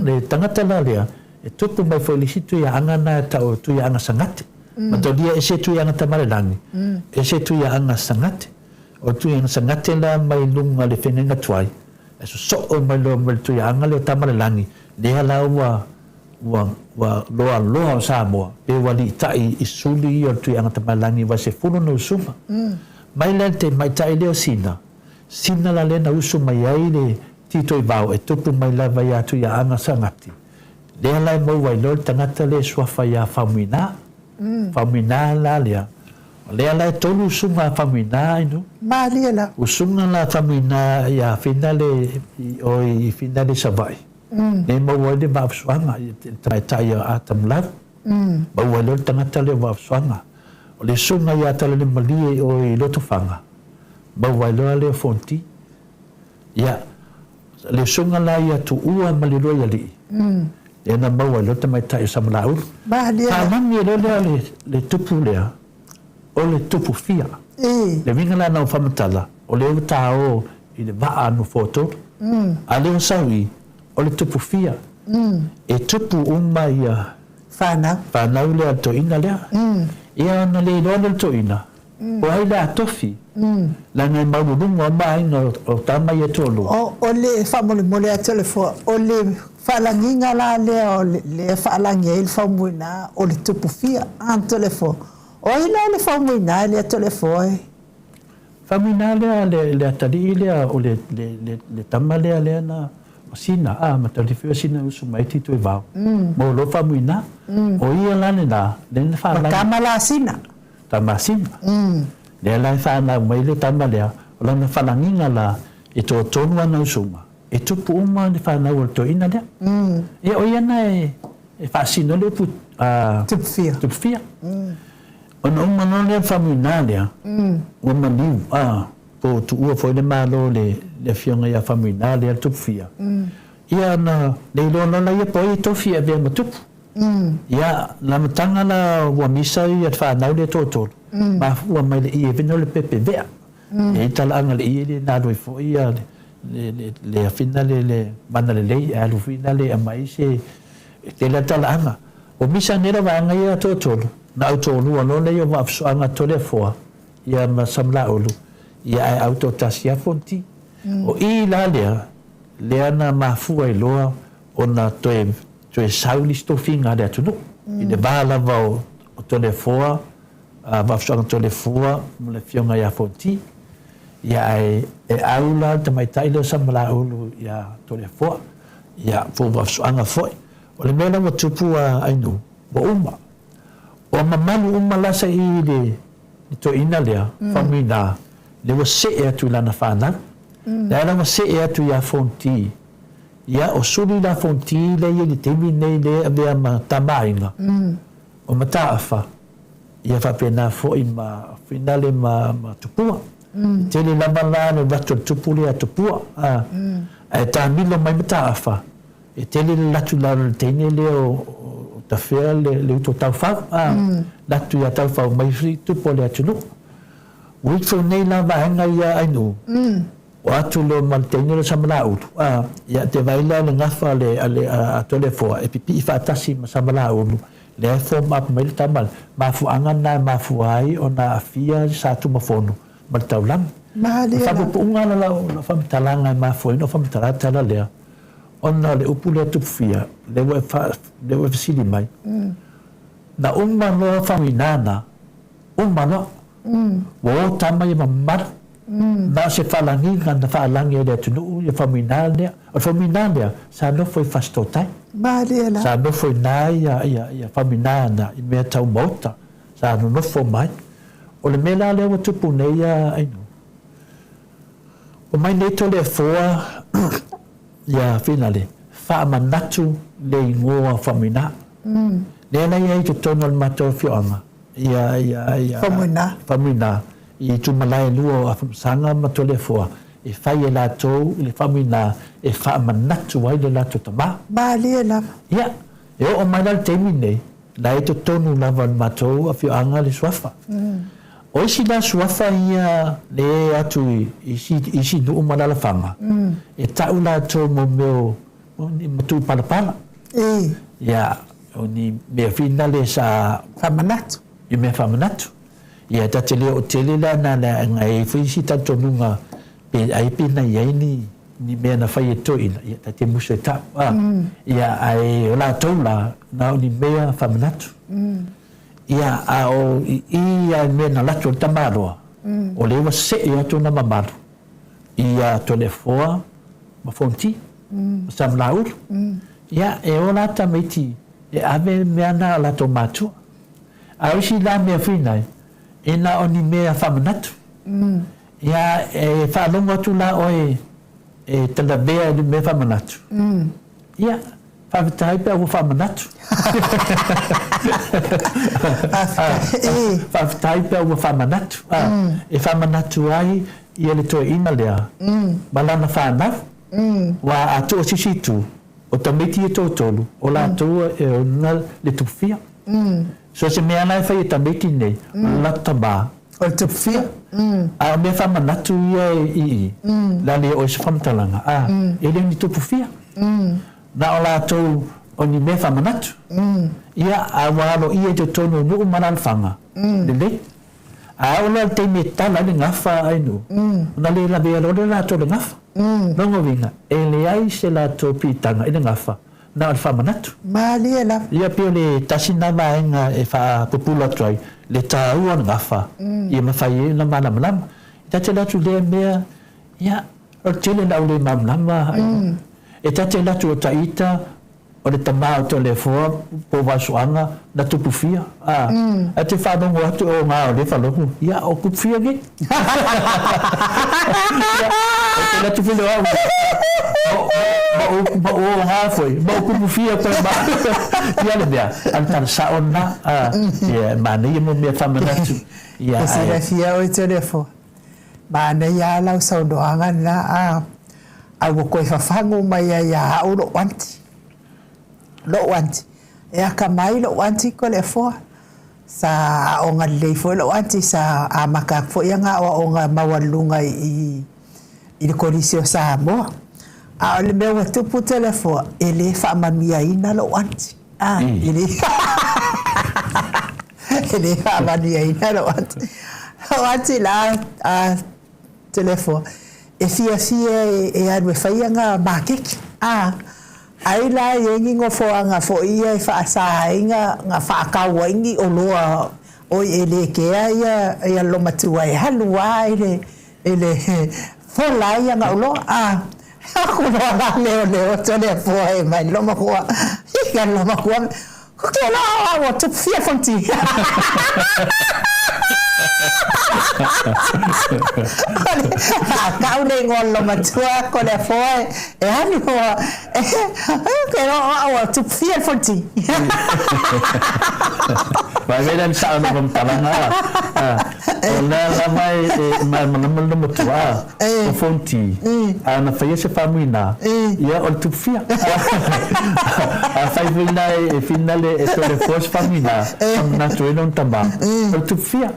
le tangata la le e tupu mai felicito ya anga na tau tu ya anga sangate mato dia ese tu ya anga tamale langi ese tu ya anga sangate o tu ya anga sangate la mai lunga le fenenga tuai eso so o mai lo mai tu ya anga le tamale langi le la wa loa Samoa pe wali tai isuli o tu ya anga tamale langi wa se fulu no suma mai lente mai tai le sina la le na usu mai ai le tito ibao e tupu mai la vai atu ya anga sangati le la mo wai lo tangata le swafa ya famina la le la tolu sunga famina inu maliela usunga la famina ya finale o finale savai ne mo wai de ba swanga tai ya atam la ba wai lo tangata le ba swanga le sunga ya tale le mali o lo tofanga ba wai lo le fonti ya le sunga la ya tu ua malilo ya li e na maua lo te mai tai samlaur ba dia ta mami le tupu le o le tupu fia le vinga la na famatala o le tao i le va no foto ale o sawi o le tupu fia e tupu uma ia fana le to ina le ia na le lo to ina o ai la tofi la ngai mau dunga mai no o tama ia tolu o le famole a telefone o le falanginga la le falangi il famuina o le tupu fia an telefone o ina le famuina le telefone famuina le atali le o le tama le na o sina ma tali fia sina usu mai tito e vau mo lo famuina o ia la le falangi tama la sina le la fa na mai le tama le o la falanginga la e to tonu ana usuma e tupu uma le fa na o to ina le e o ia na e fa sino le pu tupu fia o no mano le famina le o mani po tu o foi le malo le fionga ya famina le tupu fia ia na le lo na ia poi to fia be mo tupu ia la matanga la wa misa ia fa na le toto ma wa mai le ia vino le pepe vea e tala anga le ia na do fo ia le finale le mana le alu finale mai se te la tala anga o misa nera va anga ia toto na auto lu no le yo va so anga to le fo ia ma samla olu ia auto tasia fonti o i la le ana ma fu ai loa ona to e sauli sto finga de tu I le bala va o tole foa, va fsanga tole foa, mo le fionga ia fonti. Ia e aula te mai taile sa mala ulu ia tole foa. Ia fo va fsanga foi. O le mela wa tupu ainu, wa uma. O mamalu uma lasa I le to ina lea, famina, le wa se e atu lana whana. Le ala wa se e atu ia fonti. Ia o suri la fonti le ia li temi nei le avea ma tamainga. O mataafa. Ia whapena foi ma finale ma tupua. Tele lama la ne watu tupu le a tupua. E ta milo mai mataafa. E tele le latu la tene le o ta fea le uto tau whau. Latu ia tau whau mai fri tupu le atunu. Witfo nei la vahenga ia ainu. O atu lo maltene le samala ulu. Ia te vaila le ngafa le atole foa. E pipi I whaatasi ma samala ulu. Le form up mai le tamal. Mafu angana mafu ai o na afia sa tu mafono. Mal taulang. Fabu punga la whamitalanga mafu ino whamitarata la lea. Ona le upu le tupfia. Le we fasili mai. Na umma no whaminana. Umma no. Wo tama I mamar. Na se falangi na falangi le tunu ia faminale o faminale sa no foi fastotai Malela sa no foi na ia faminana I me tau Maota sa no foi mai o le mela le o tupu nei ai no o mai nei to le foa ia finale fa manatu le ngoa famina le na ia to tono le mato fioanga ia famina I tu malai lua a sanga matole foa e fai la to le famina e fa manatu ai le la to tama Malela ia e o mai dal termine la to tonu lava mato a fio anga le swafa o si la swafa ia le atu isi no malala fanga e tau la to mo meu ni matu pala ia oni me finale sa famanatu I me famanatu ia tatele o tele la na ngai fisi tanto nunga pe ai pina ia ni me na fai to ina ia tate musa ta ia ai ola tola na ni me famanatu ia o ia me na la to tamaro o le se ia to na mamaro ia to le foa ma fonti sam laur ia e ola tameti e ave me na la tomato a si la me finai ina oni mea whamanatu. Ia e whaalonga tu la oe e tala bea ni mea whamanatu. Ia, whawhitai pia o whamanatu. Whawhitai pia o whamanatu. E whamanatu ai ia le toi ina lea. Malana whanau. Wa atua sisitu. O tamiti e tōtolu. O la atua e ona le tupfia. So se mea nai whai e tamiti nei, la taba. o tupfia A me whamanatu ia I la le o se whamtalanga. E le ni tupufia. Na o la tau o ni me whamanatu. Ia a walo ia te tono nuu manalwhanga. Le. A o la te me tala le ngafa ainu. Na le la bea lore la tau le ngafa. Nongo vinga. E le ai se la tau pitanga I le ngafa. Na o whamanatu. Malia la. Ia pio le tasina vaenga e wha popula trai. Le tāua ngafa. Ia mawhai e na mana malama. I tate latu le mea. Ia. O tele na ule mamlama. E tate latu o taita. O le tamao to le foa. Po wasuanga. Na tupufia. A te whanongo atu o ngā o le whaloku. Ia o kupufia ge. O te latu whilo au. Ma o ngā foi. Ma o kupufia koe ma. Ia le mea. Antara saona. Ia mana ia mo mea whamanatu. Ia sira fia o te le foa. Mana ia lau saunoanga na au koe whawhango mai ia au lo wanti. Lo wanti. E aka mai lo wanti ko le foa. Sa o ngā lei foa lo wanti sa a maka foa ia ngā o ngā mawalunga I le korisi o Samoa. A o le mea wa tupu te le foa. E le whaamamia ina lo wanti. E le whaamamia ina lo wanti. Lo wanti la te le foa. E fia e anu e whaia ngā mākeki. ai la yengi ngo fo anga fo ia fa sa inga nga fa ka wengi o loa o ele ke ia lo matua e halu ai ele fo la ia nga lo aku lo leo tole fo e mai lo ma ko ia lo ma ko ko la o tu fia fonti kau le ngolo matua ko le foi e ani ho ke no o tu fia fonti vai vedan sa no vom talanga ona la mai mana matua o fonti ana faia se famuina ia o tu fia a fai vina e finale e to le force famina na tu non tamba o tu fia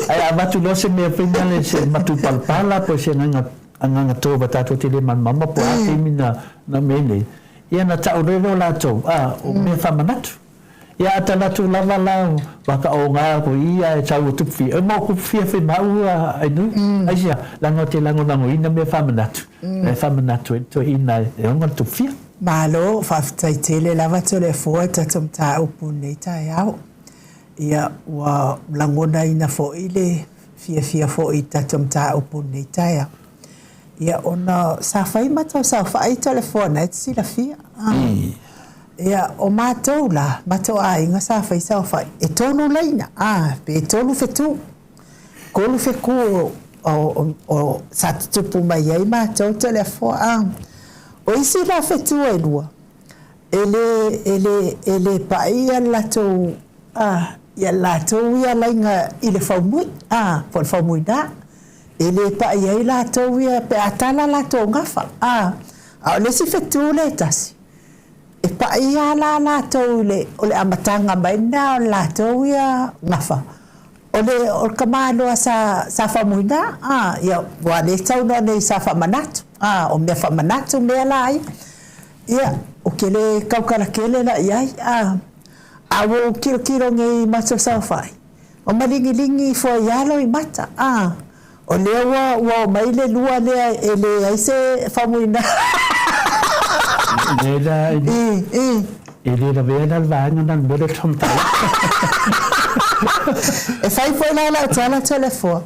ai abatu lo se me finale se matu palpala po se nga to batato tele man mama po ati mina na mele ia na tau relo la to o me famanatu ia atana tu lava lao baka o nga ko ia e tau tu fi e mo ku fi fi mau ai nu ai sia lango te lango ina me famanatu to ina e nga tu fi malo fa tele lava to le fo tatum ta upune ta yao ia wa langona ina fo ile fia fo tatum ta upune ta ya ia ona sa fai mata sa fai telefone si la fia ia o matou a inga sa fai sa fai e tonu laina pe tonu fetu kolu feku o sa tupu mai ai matou telefone o isi la fetu e lua ele pa ia latou ia latou ia lainga ile faumui por faumui da ele pa ia latou ia pe atala latou ngafa o le si fetu le tasi e pa ia latou le o le amatanga mai na latou ia ngafa o kamalo sa faumui da ia wa le tau no nei sa famanatu o me famanatu me lai ia o kele kaukala kele la ia awo kiro ngai maso sa fai o malingi fo yalo I mata o lewa wa mai le lua le ele ai se famuina ele da vena vanga dan bode tomta e fai foi la tala telefone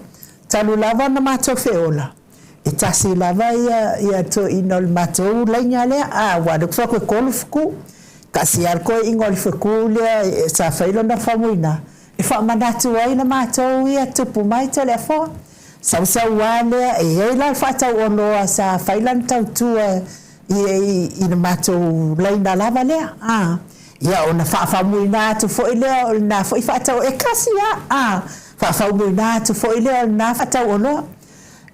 talu lava na mato feola e tasi lava ia to inol mato lainya le wa do fo ko kolfu kasi ar ko ingol feku le sa failo na famuina e fa manatu ai na mato ia tupu mai telefone sa wale e la fata ono sa failan tau tu i na mato laina lava le ia ona fa muina tu fo ile na fo fata e kasi fa muina tu fo ile na fata ono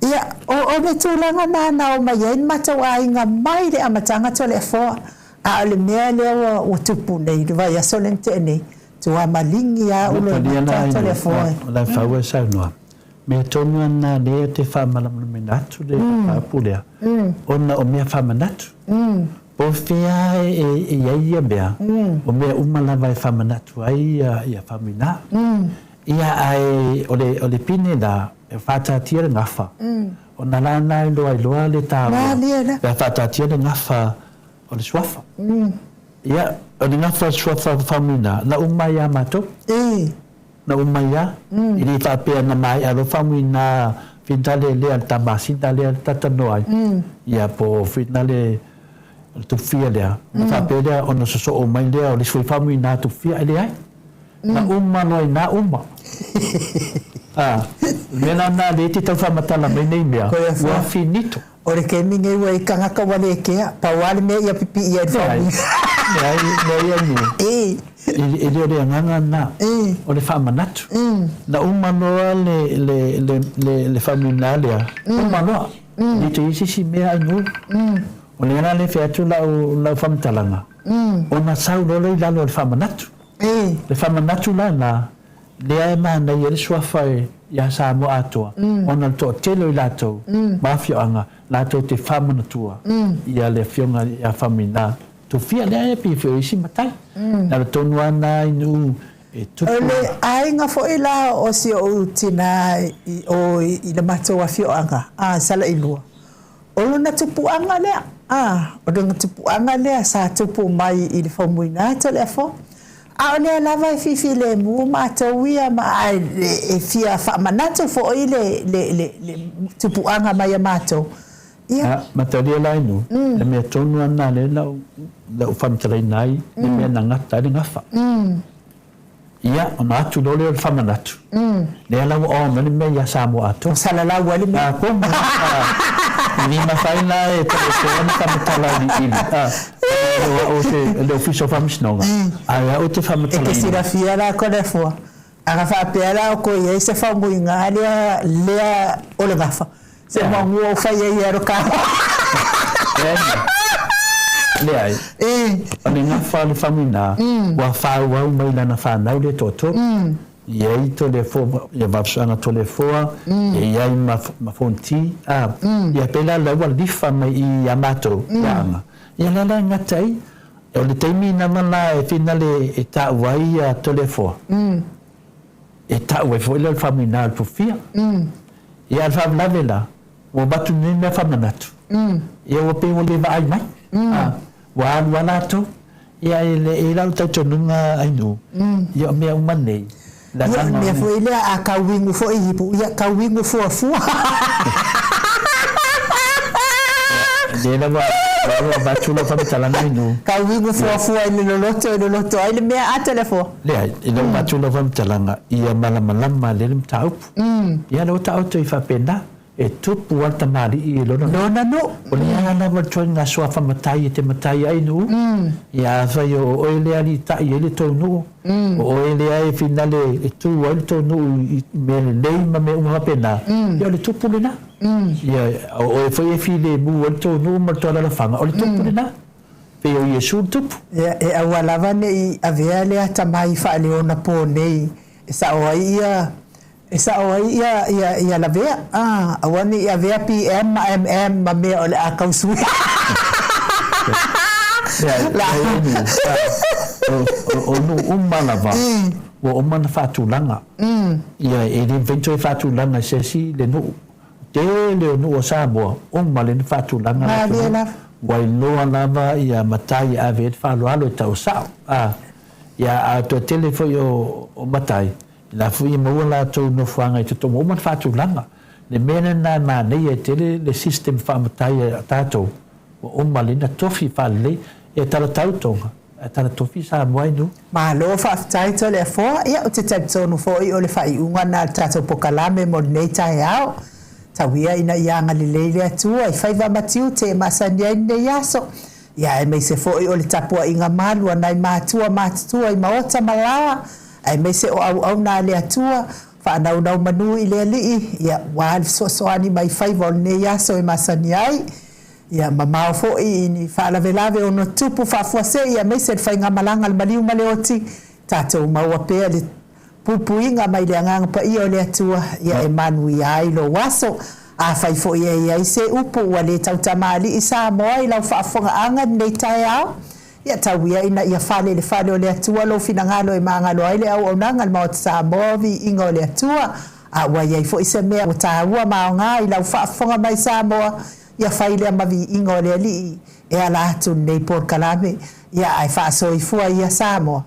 ia o me tu langa na o mai mata ai nga mai le amatanga telefone le mea lea o tupu nei vai a solente nei tu a malingi a ulo na telefone la fawe sa no me tonu na le te fa malaminatu de pulea ona o me fa manatu po fia e ia bea o me umala vai fa manatu ai ia famina ia ai o le pine da fata tira ngafa ona la lo le ta fata tira ngafa o le swafa ia o le ngafa swafa famina la umaya mato na umaya ili fa pe na mai alo famina finale le tabasi le tatano ai ia po finale tu fia le fa pe le ono so o mai le o le swafa famina tu fia le ai na umma no na umma mena na le te tau whamatala mai nei mea wa finito o le ke minge ua I kangaka wale kea pa wale mea ia pipi ia whamu ia ni e le anganga na o le whamanatu na umanoa le whamuna lea umanoa ni te isi si mea anu o le ngana le whiatu lau whamatalanga o na sau lolo I lalo le whamanatu le whamanatu la na lea mana ia le suafai ia Samoa Atua ona to telo I latou mafioanga latou te whamanatua ia le fionga ia whamina tu fia lea pi fio isi matai na tonu ana inu e tupu ole ainga fo ila o si o tina o I le matou a fioanga sala ilua olo na tupu anga lea o dunga tupu anga lea sa tupu mai i le whamuina to le fo. A o lea lava e fifi le mu mātou ia ma ai e fia whamanato fo i le tupu anga mai a mātou. Ia. Mātou lia lai nu. Le mea tonu ana le lau whamtarai nai, le mea na ngata le ngafa. Ia, o na atu lole o le whamanatu. Lea lau o mani mea ia Samoa ato. Sala lau wali mea. Koma. Ni mawhaina e te ana whamatala ni ili. O le official whamisnonga. Ai o te whamatala. E te sira fia la kone fua. Aka whapea la o koe e se whamuinga lea o le wafa. Se maungu o whai e iaro kawa. Lea ai. O le ngafa le whamuina. Wa whau au mai lana whanau le toto. Iei to le fo ia vapsanga to le foa iei ma fonti ia pela la wa lifa mai I amato ia ia la ngatai e le taimi na mana e finale e ta wai to le foa e ta wai fo le famina po fia ia fa la vela o batu ni me famanatu ia o pe o le vai mai wa nato ia le la tato nunga ai no ia me o manei ia mea fo ile a kauingu fo I hipu ia kauingu fo fua Dena wa batula fa betala nai no kauingu fo fua ile loloto ile mea atele fo le ile batula fa betala ia malama le mtau ia lo tau to fa penda e tupu alta mali I lona no o le ana wa toinga so fa matai te matai ai no ia fa yo o ile ali ta ile to no o ele ai finale e tu o to no me nei ma me uma pena ia le tupu le na ia o foi e file bu o to no ma to la fanga o le tupu le na pe o Yesu tupu ia e awala vane I avea le ata mai fa le ona po nei sa o ia la vea awani ia vea PM ma me o le akausu la o no umalava o mana fatulanga ia e le vento fatulanga sesi le no te le no Samoa o male fatulanga wai loa lava ia matai ave falo alo tau sa ia a to telefone o matai la fui mo la to no fanga te to mo fatulanga le mena na ma nei tele le system fa matai tato o male na tofi falle e tala tautonga tala tofi sa moinu ma lo fa taito le fo ia o te taito no fo I o le fai unga na tato pokalame mo nei tai ao tawia ina ianga le leile atua I fai va matiu te masania nei yaso ia e me se fo I o le tapua inga malu nai matua I maota malawa ai me se o au na le atua fa na manu I le ali ia wa so ani mai fai vol nei yaso e masania ia mamao fo I ni fa la velave o no tupu fa fuase ia me se fa ngamalanga le maliu maleoti tato maua pe le pupuinga mai le anga pa I o le atua ia e manu ia I lo waso a fai fo ia se upu wa le tau tamali I Samoa I lau whaafonga anga nei tai au ia tauia ina ia fale o le atua lo finangalo e mangalo ai le au nanga ma o Samoa Viiga o le atua a wa ia fo I se mea o taua maonga I lau whaafonga mai Samoa ia faile ma Viiga o le ali e ala atu nei por kalame ia ai fa so I fua ia Samoa